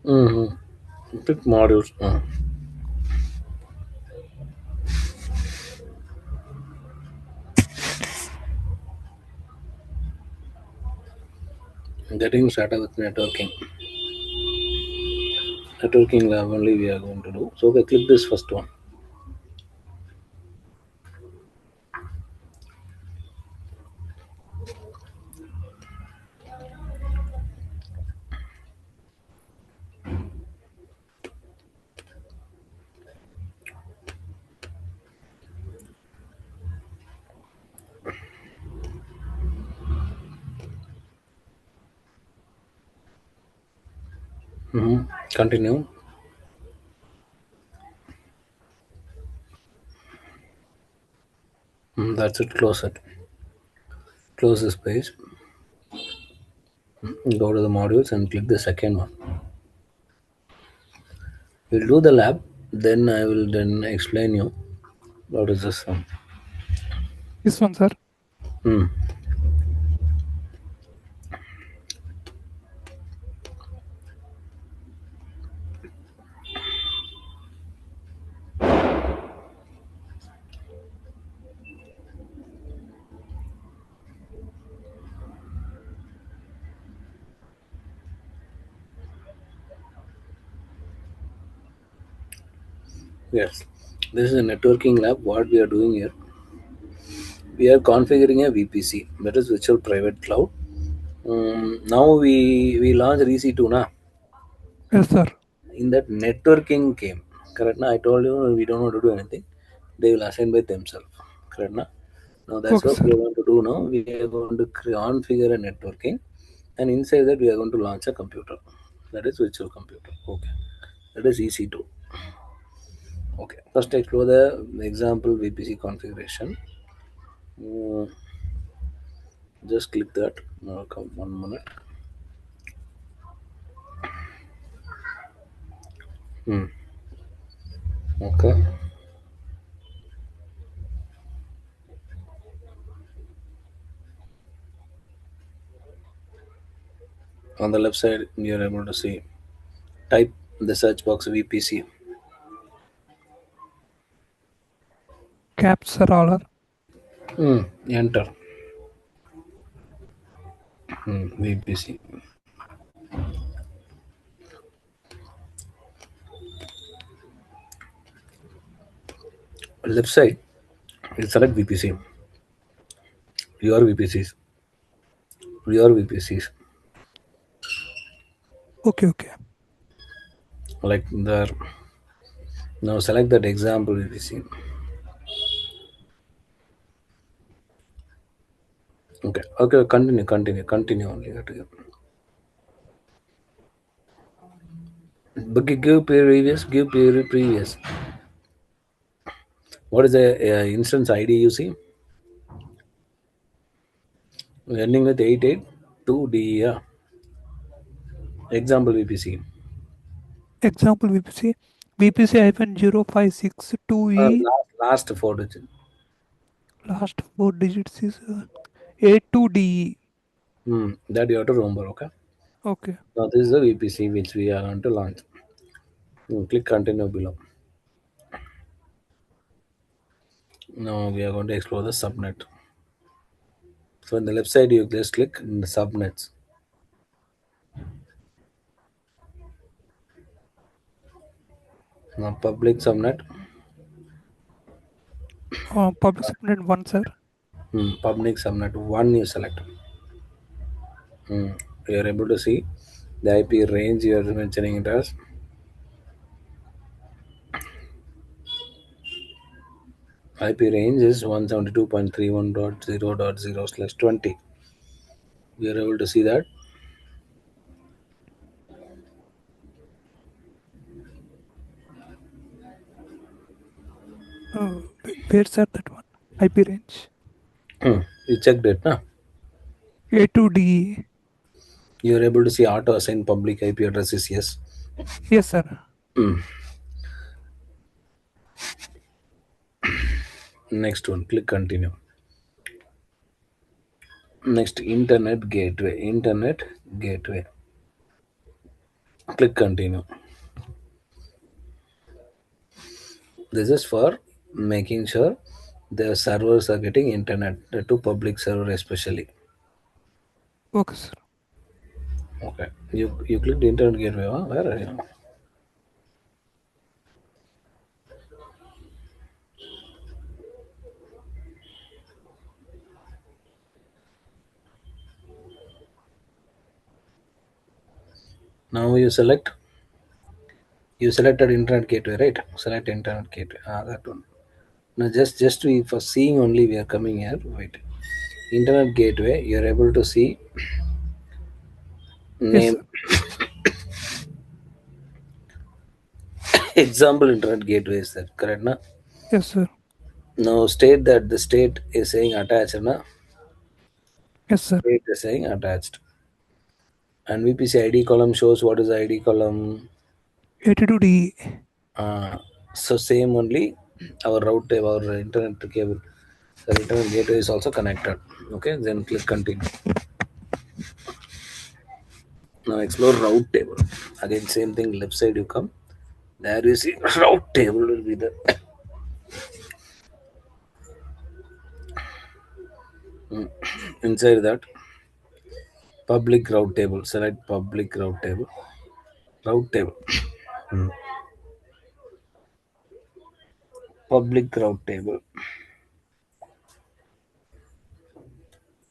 Mm-hmm. Pick modules. Getting started with networking. Networking lab only we are going to do. So okay, click this first one. Continue. That's it. Close it. Close this page. Go to the modules and click the second one. We'll do the lab. Then I will then explain you what is this one. This one, sir. Hmm. Yes. This is a networking lab. What we are doing here, we are configuring a VPC, that is virtual private cloud. Now we launched EC2 na. Yes, sir. In that networking came. Correct na? I told you we don't want to do anything. They will assign by themselves. Correct na? Now that's Okay, what sir. we are going to do now. We are going to configure a networking, and inside that we are going to launch a computer. That is virtual computer. Okay. That is EC2. Okay. First explore the example VPC configuration. Mm, just click that. Now come 1 minute. Hmm. Okay. On the left side, you are able to see. Type in the search box VPC. Caps are all. Enter. VPC. Left side, you select VPC. Your VPCs. Your VPCs. Okay, okay. Like there. Now select that example VPC. Okay. Okay. Continue. Continue. Continue only. But give previous. Give previous. What is the instance ID you see? Ending with 882D. Yeah. Example VPC. Example VPC. VPC hyphen 0562E. Last four digit. Last four digits is 82DE. That you have to remember. Okay. Okay. Now this is the VPC which we are going to launch. Click continue below. Now we are going to explore the subnet. So in the left side, you just click in the subnets. Now public subnet, Public subnet 1, sir. public subnet one you select. You are able to see the IP range you are mentioning it as. IP range is 172.31.0.0/20. We are able to see that. Where's that one? IP range. You checked it, na? A2DE. You are able to see auto assign public IP addresses. Yes. Yes, sir. Next one, click continue. Next, internet gateway. Internet gateway. Click continue. This is for making sure the servers are getting internet to public server especially. Okay, sir. Okay. You clicked internet gateway. Huh? Where are you? Now you selected internet gateway, right? Select internet gateway. That one. Now just we for seeing only we are coming here. Wait. Internet gateway, you're able to see Yes, name sir. example internet gateway is that correct na? Yes, sir. Now state that the state is saying attached na? Yes, sir. State is saying attached. And VPC ID column shows what is the ID column. 82DE. So same only our internet cable, the internet gateway is also connected. Okay, then click continue. Now explore route table. Again, same thing. Left side you come. There you see route table will be there. Inside that public route table. Select public route table. Route table. Public route table.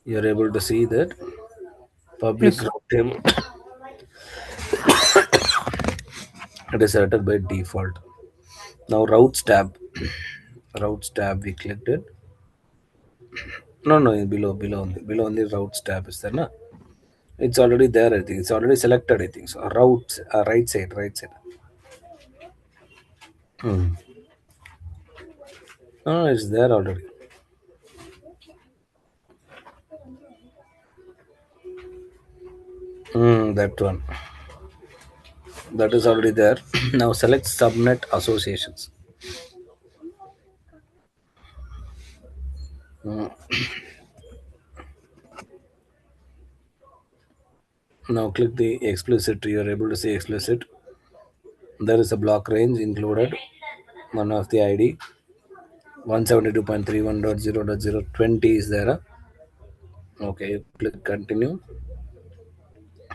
You are able to see that Yes, public sir. route table. It is selected by default. Now routes tab. Routes tab we clicked it. No, no, below only routes tab is there, na? It's already there. I think it's already selected. I think so. Routes, right side, right side. Hmm. No, no, it's there already. That one. That is already there. Now select subnet associations. Hmm. Now click the explicit. You are able to see explicit. There is a block range included. One of the ID 172.31.0.020 is there. Okay, you click continue.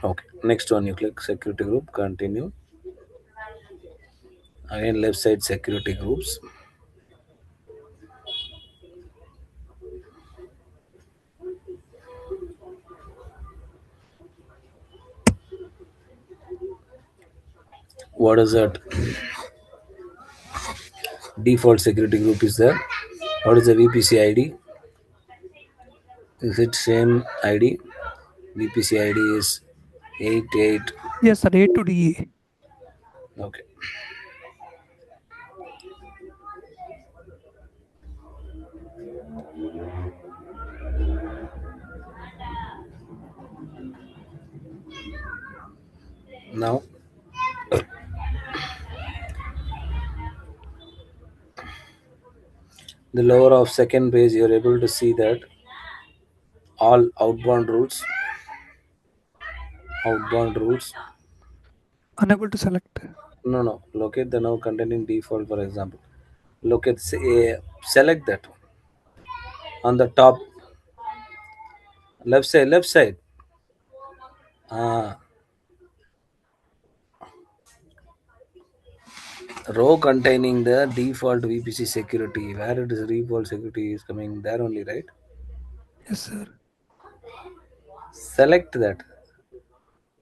Okay, next one you click security group, continue. Again, left side security groups. What is that? Default security group is there. What is the VPC ID? Is it same ID? VPC ID is 88. Yes, sir. A to D. Okay. Now, the lower of second page, you are able to see that all outbound routes. Unable to select. No, no. Locate the now containing default, for example. Locate, say, select that one. On the top, left side. Ah, row containing the default VPC security. Where it is default security is coming there only, right? Yes, sir. Select that.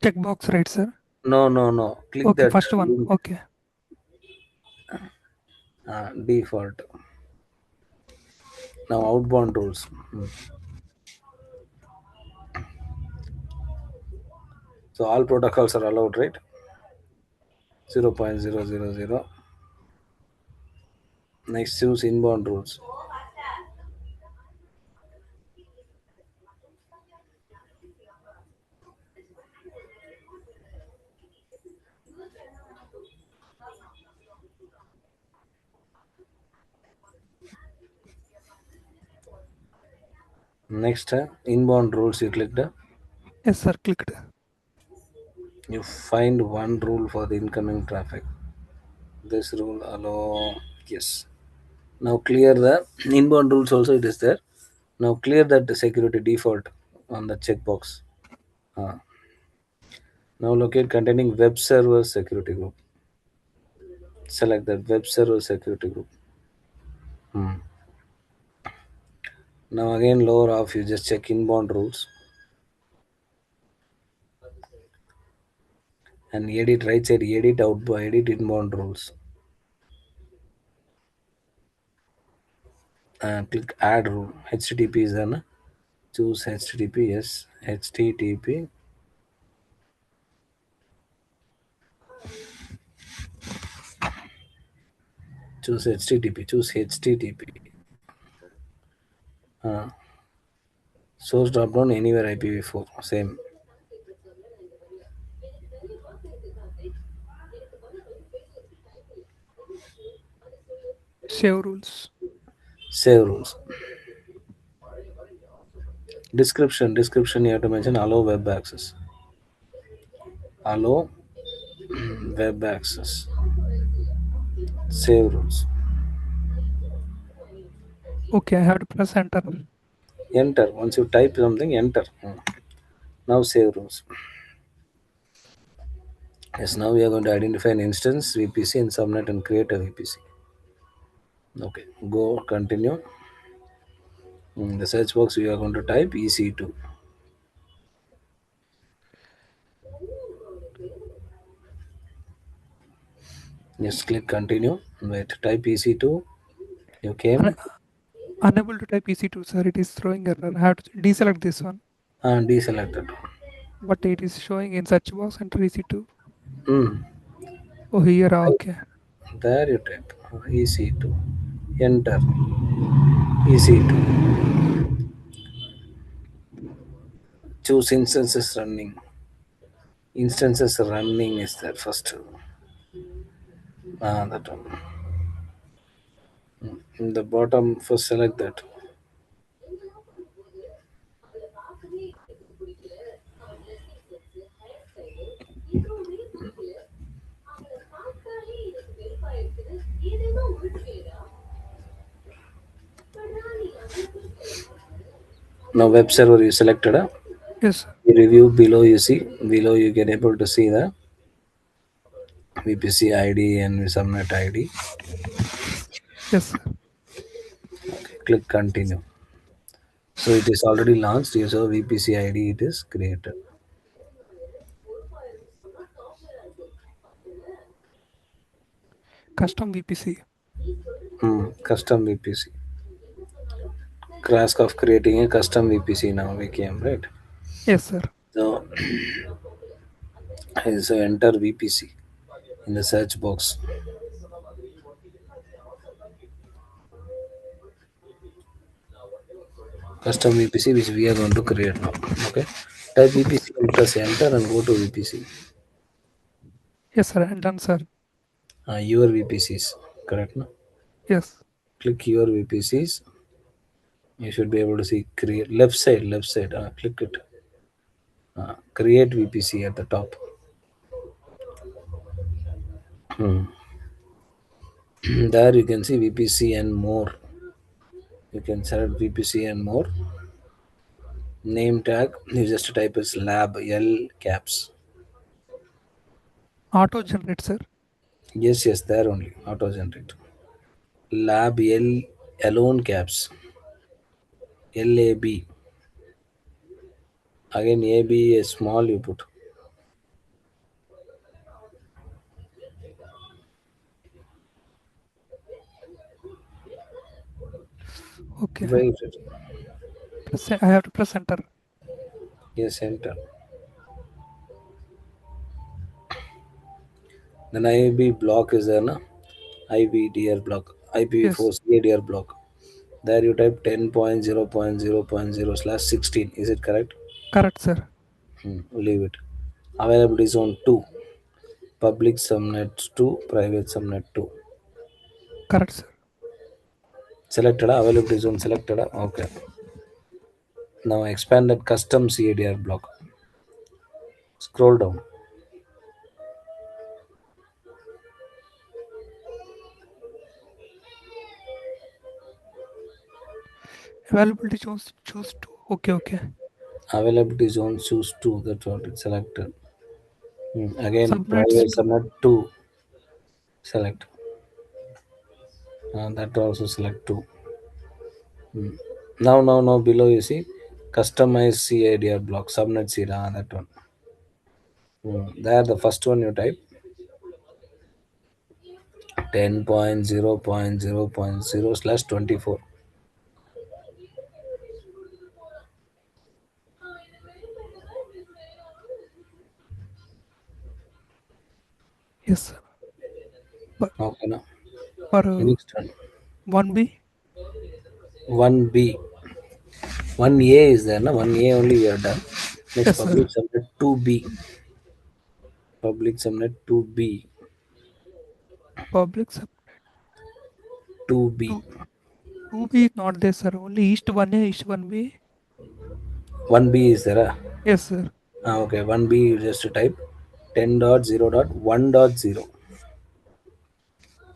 Checkbox, right, sir? No, no, no. Click Okay, that first one. link. Okay. Default. Now outbound rules. So all protocols are allowed, right? 0.000. Next, choose inbound rules. Next, inbound rules. You click the. Yes, sir. Clicked. You find one rule for the incoming traffic. This rule allow. Yes. Now clear the inbound rules. Also, it is there. Now clear that the security default on the checkbox. Uh, Now locate containing web server security group. Select that web server security group. Hmm. Now again lower off, you just check inbound rules and edit right side, edit inbound rules. Click add rule. HTTP is done. Choose HTTP. Yes, HTTP. Choose HTTP. Choose HTTP. Uh, Source drop down anywhere IPv4. Same. Save rules. Save rules. Description. You have to mention allow web access. Allow web access. Save rules. Okay, I have to press enter. Enter. Once you type something, enter. Now save rules. Yes, now we are going to identify an instance, VPC, and subnet and create a VPC. Okay, go continue. In the search box, we are going to type EC2. Just click continue. Wait, type EC2. You Una- came. Unable to type EC2, sir. It is throwing error. I have to deselect this one. Deselected. But it is showing in search box enter EC2. Mm. Oh, here, okay. There you type EC2. Enter EC2. Choose instances running. Instances running is there first. That one. In the bottom, first select that. Now web server you selected. Yes, sir. You review below you see. Below you can able to see the VPC ID and subnet ID. Yes, sir. Click continue. So it is already launched. You saw VPC ID it is created. Custom VPC. Custom VPC. Task of creating a custom VPC now we came right. Yes, sir. So, so enter VPC in the search box. Custom VPC which we are going to create now. Okay. Type VPC and press enter and go to VPC. Yes, sir. And done, sir. Your VPCs. Correct? No? Yes. Click your VPCs. You should be able to see create left side. Left side. Click it. Create VPC at the top. There you can see VPC and more. You can select VPC and more. Name tag. You just type as lab L caps. Auto generate, sir. Yes, there only. Auto generate. Lab L alone caps. LAB. Again AB is small you put. Okay. Wait. I have to press enter. Yes, enter. Then IB block is there, na? IBDR block. Yes. IPv4 CADR block. There you type 10.0.0.0/16. Is it correct? Correct, sir. Leave it. Availability zone 2. Public subnet 2, private subnet 2. Correct, sir. Selected, availability zone selected. Okay. Now expanded custom CADR block. Scroll down. Availability choose two. Okay, okay. Availability zone choose 2. That's what it selected. Again, Subnets private two. subnet 2. Select. That also select 2. Now below you see customize CADR block subnet CADR. That one. There the first one you type 10.0.0.0/24. Yes, sir. For, Okay, now for next one 1B. 1B 1A is there, na 1A only we are done. Next Yes, public sir. subnet 2B. Public subnet 2B. Public sub 2B. 2. 2B is not there, sir. Only East 1A, East 1B. 1B is there. Yes, sir. Okay, 1B you just type 10.0.1.0.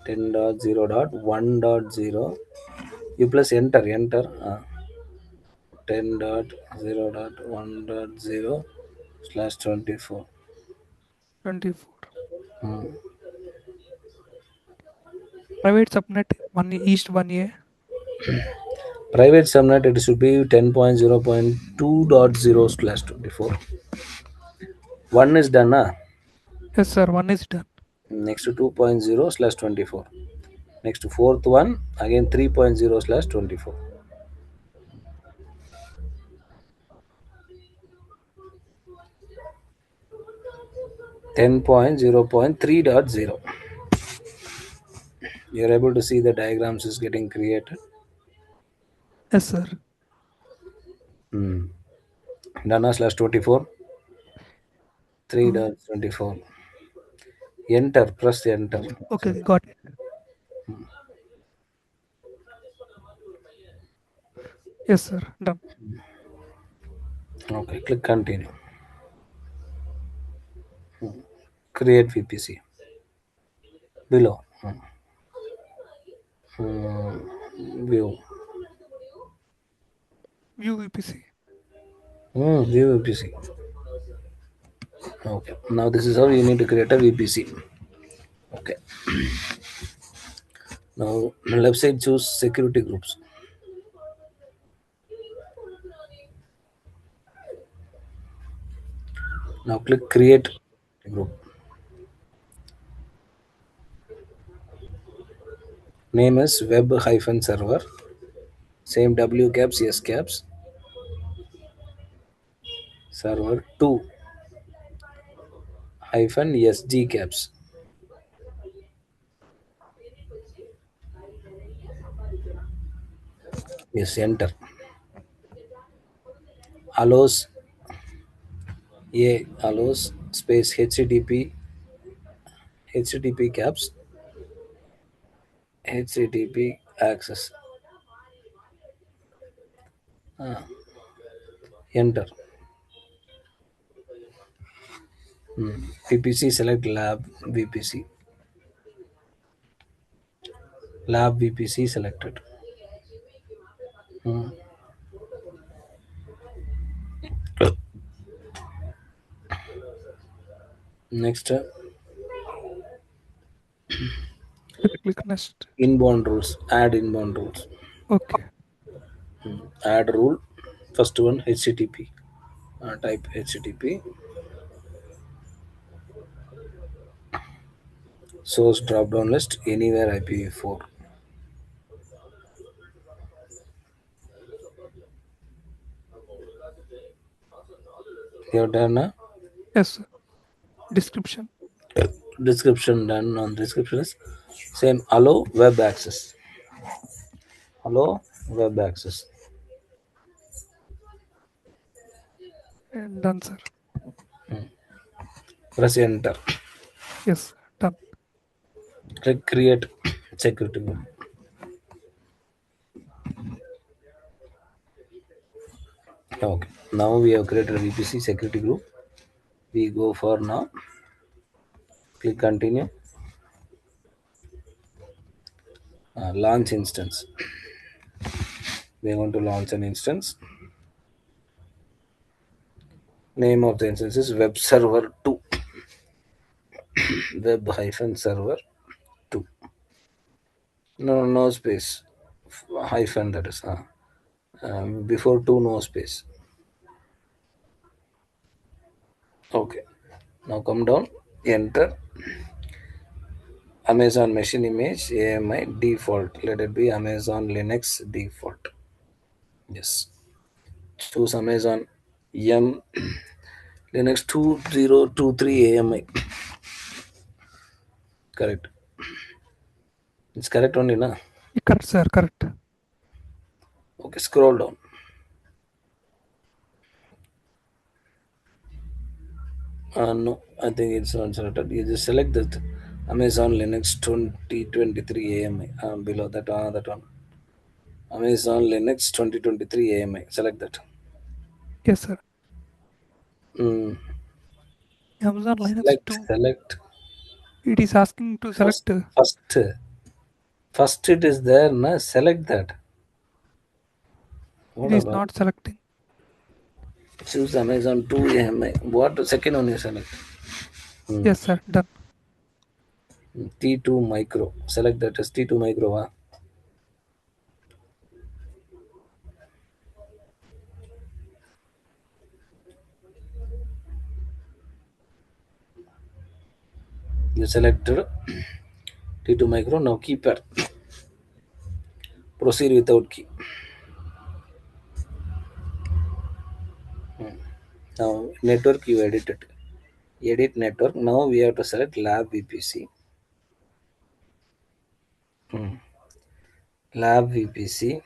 10.0.1.0. You plus enter 10.0.1.0/24. 24. Hmm. Private subnet 1 East 1A. Private subnet it should be 10.0.2.0/24. One is done, Yes, sir. One is done. next to 2.0/24. Next to fourth one again 3.0/24. 10.0.3.0. You're able to see the diagrams is getting created. Yes, sir. Dana slash 24, Uh, 3.24. Enter, press enter. okay, Sorry. got it. Yes, sir. Done. Okay, click continue. Create VPC. Below. View. View VPC. View VPC. Okay. Now this is how you need to create a VPC. Okay. Now left side choose security groups. Now click create group. Name is web hyphen server. Same W caps, S caps. Server 2 hyphen SG caps. Yes, enter. Allows allows space HTTP caps HTTP access. Enter. VPC select lab VPC selected. Next, Okay, click next. inbound rules. Add inbound rules. Okay. Add rule. First one HTTP. Type HTTP. Source drop down list anywhere IPv4. You have done a Yes, sir. Description. description done on description is same allow web access. Allow web access. And done, sir. Press enter. Yes, sir. Done. Click create security group. Okay. Now we have created a VPC security group. We go for now. Click continue. Launch instance. We are going to launch an instance. Name of the instance is web server 2. Web hyphen server 2. No space. Hyphen that is. Before 2 no space. Okay. Now come down. Enter. Amazon machine image AMI default. Let it be Amazon Linux default. Yes. Choose Amazon M Linux 2023 AMI. Correct. It's correct only, na? Correct, sir. Correct. Okay, scroll down. No, I think it's not selected. You just select that Amazon Linux 2023 AMI. Below that, that one. Amazon Linux 2023 AMI. Select that. Yes, sir. Mm, Amazon Linux select, 2. select. It is asking to First, select. first, first it is there, na? Select that. It What is about? not selecting. Choose Amazon 2 AMI. What second one you select? Yes, sir. Done. T2 micro. Select that as T2 micro. You selected T2 micro. Now keypad. Proceed without key. Now network you edited. Edit network. Now we have to select lab VPC. Lab VPC.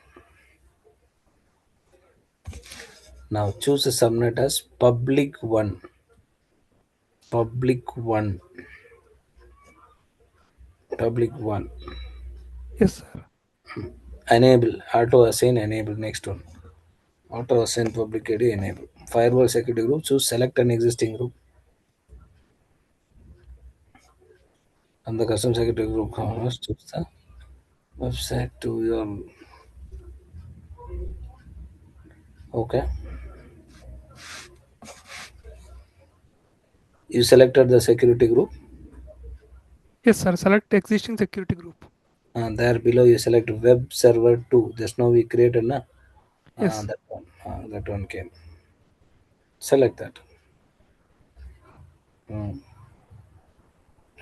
Now choose a subnet as public one. Public one. Public one. Yes, sir. Enable. Auto assign enable. Next one. Auto assign public ID enable. Firewall security group. Choose select an existing group. And the custom security group choose the website to your. Okay. You selected the security group. Yes, sir. Select existing security group. And there below you select web server 2. Just now we created na. Yes. That one. That one came. Select that. Hmm.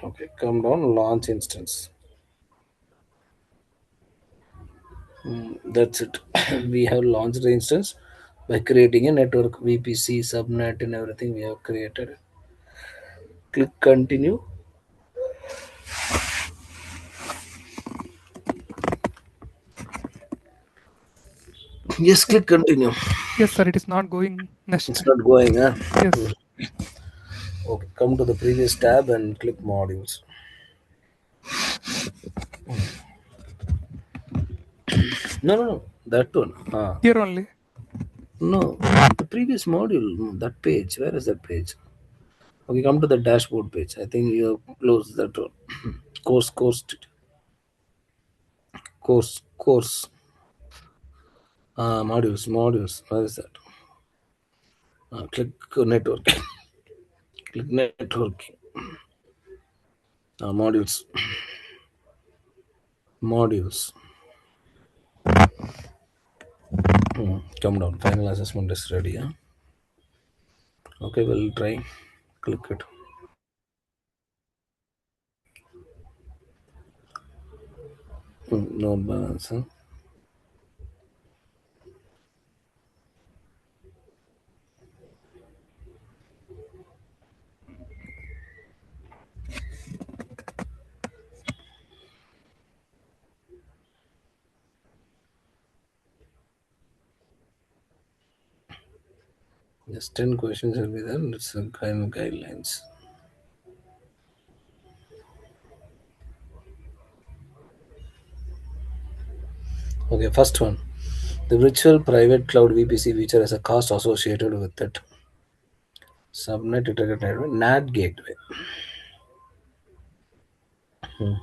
Okay. Come down. Launch instance. That's it. We have launched the instance by creating a network VPC subnet and everything we have created. Click continue. Yes, click continue. Yes, sir. It is not going next It's step. not going. Huh? Yes. Okay. Come to the previous tab and click modules. No, no, no. That one. Here only. No, the previous module. That page. Where is that page? Okay, come to the dashboard page. I think you have closed that one. Course. Modules. Where is that? Click network. Click network. Modules. Modules. Come down. Final assessment is ready. Huh? Okay, we'll try. Click it. No balance. Huh? Just 10 questions will be there. It's a kind of guidelines. Okay, first one. The virtual private cloud VPC feature has a cost associated with it. Subnet integrated NAT gateway. Okay.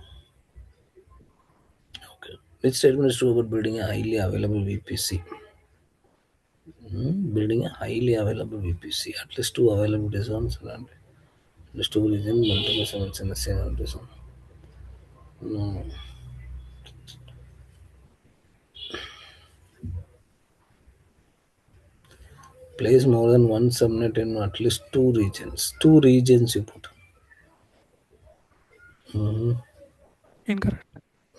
Which statement is true about building a highly available VPC? Building a highly available VPC. At least two available zones and at least two region, multiple zones in the same zone. No. Place more than one subnet in at least two regions. Two regions you put. Incorrect.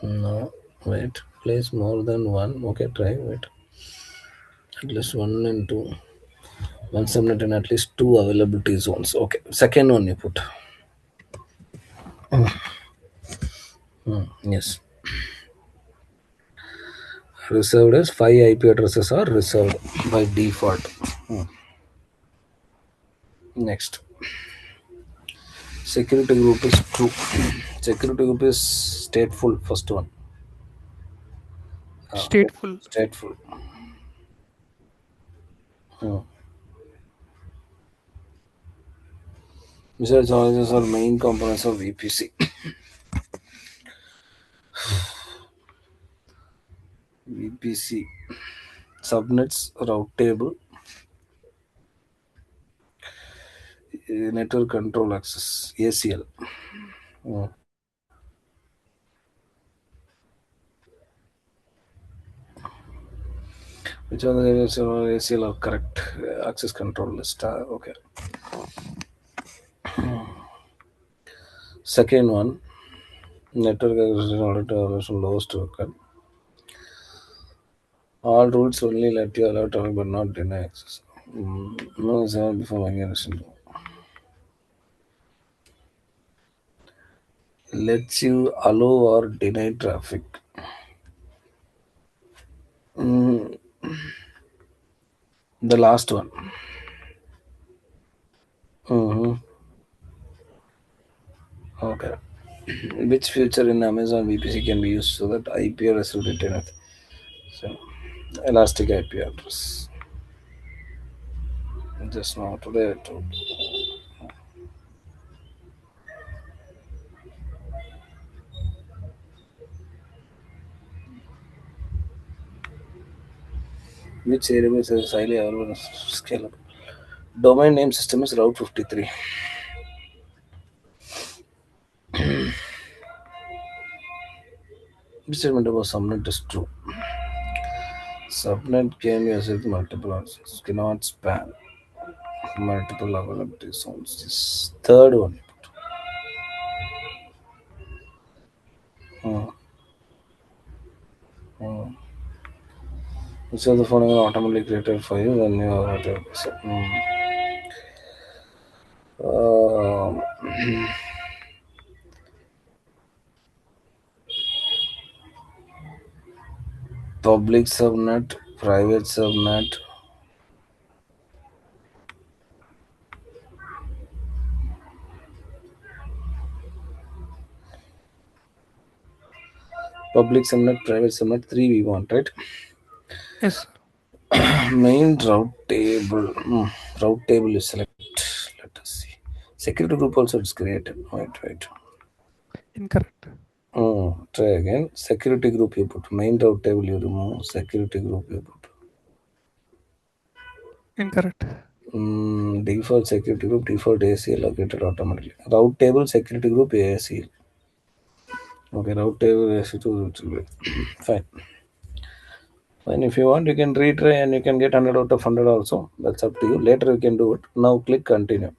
No. Wait. Place more than one. Okay, try. Wait. At least one and two. One subnet in at least two availability zones. Okay. Second one you put. Yes. Reserved as 5 IP addresses are reserved by default. Next. Security group is true. Security group is stateful. First one. Okay. Stateful. Stateful. Besides, all these are main components of VPC. VPC subnets, route table, network control access, ACL. Which are the areas of ACL are correct? Access control list. Okay. Second one, network access in order to allow some lowest to occur. All rules only let you allow traffic but not deny access. No, it's not before migration. Lets you allow or deny traffic. Mm, the last one. Mm-hmm. Okay. Which feature in Amazon VPC can be used so that IP address will retain it? So, elastic IP address. Just now today I told. Which database is highly available and scalable? Domain name system is Route 53. Which statement about subnet is true? Subnet can be associated with multiple answers. Cannot span multiple availability zones. This third one. Hmm. Hmm. So the phone will automatically created for you when you are so, um, public subnet, private subnet, public subnet, private subnet, three we want, right? Yes, sir. Main route table. Route table is select. Let us see. Security group also is created. Wait. Incorrect. Try again. Security group you put. Main route table you remove. Security group you put. Incorrect. Default security group, default ACL located automatically. Route table security group ACL. Okay, route table ACL which will be fine. Fine. If you want, you can retry and you can get 100 out of 100 also. That's up to you. Later you can do it. Now click continue.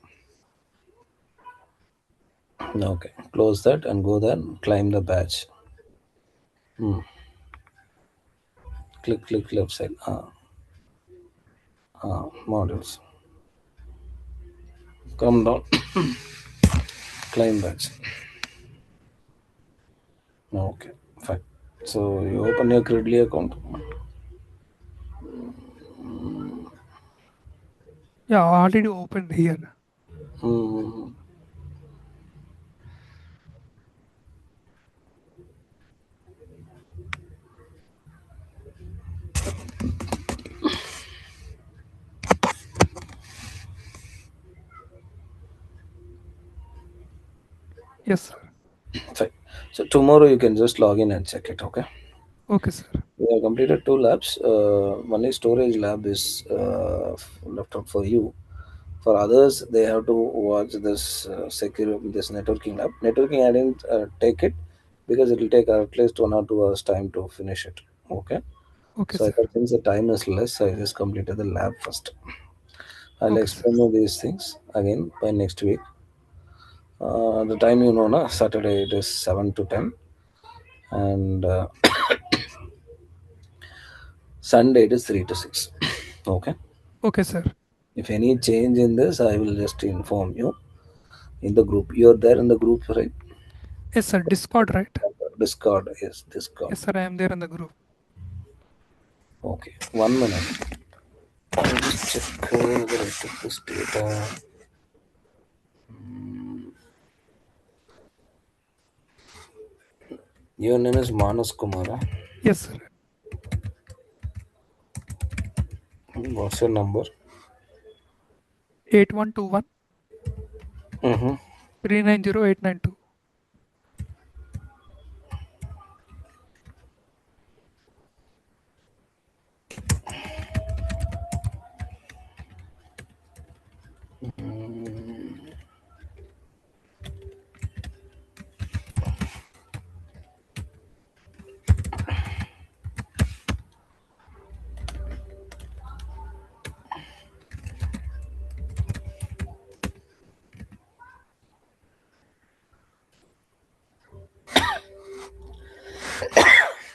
Okay, close that and go there and climb the badge. Click left side. Modules. Come down. Climb badge. Okay, fine. So you open your Gridley account. Yeah, already opened here. Hmm. Yes, sir. Fine. So tomorrow you can just log in and check it. Okay. Okay, sir. We have completed two labs. One is storage lab is left out for you. For others, they have to watch this this networking lab. Networking, I didn't take it because it will take at least 1 or 2 hours time to finish it. Okay. Okay, So I sir. thought since the time is less, I just completed the lab first. I'll Okay, sir. explain you these things again by next week. The time you know, na Saturday it is 7 to 10, and Sunday it is 3 to 6. Okay. Okay, sir. If any change in this, I will just inform you in the group. You're there in the group, right? Yes, sir. Discord, right? Discord, yes, Discord. Yes, sir. I am there in the group. Okay, 1 minute. I'll just check the rest of this data. Your name is Manas Kumara. Yes, sir. What's your number? 8121 Mm-hmm. 390892.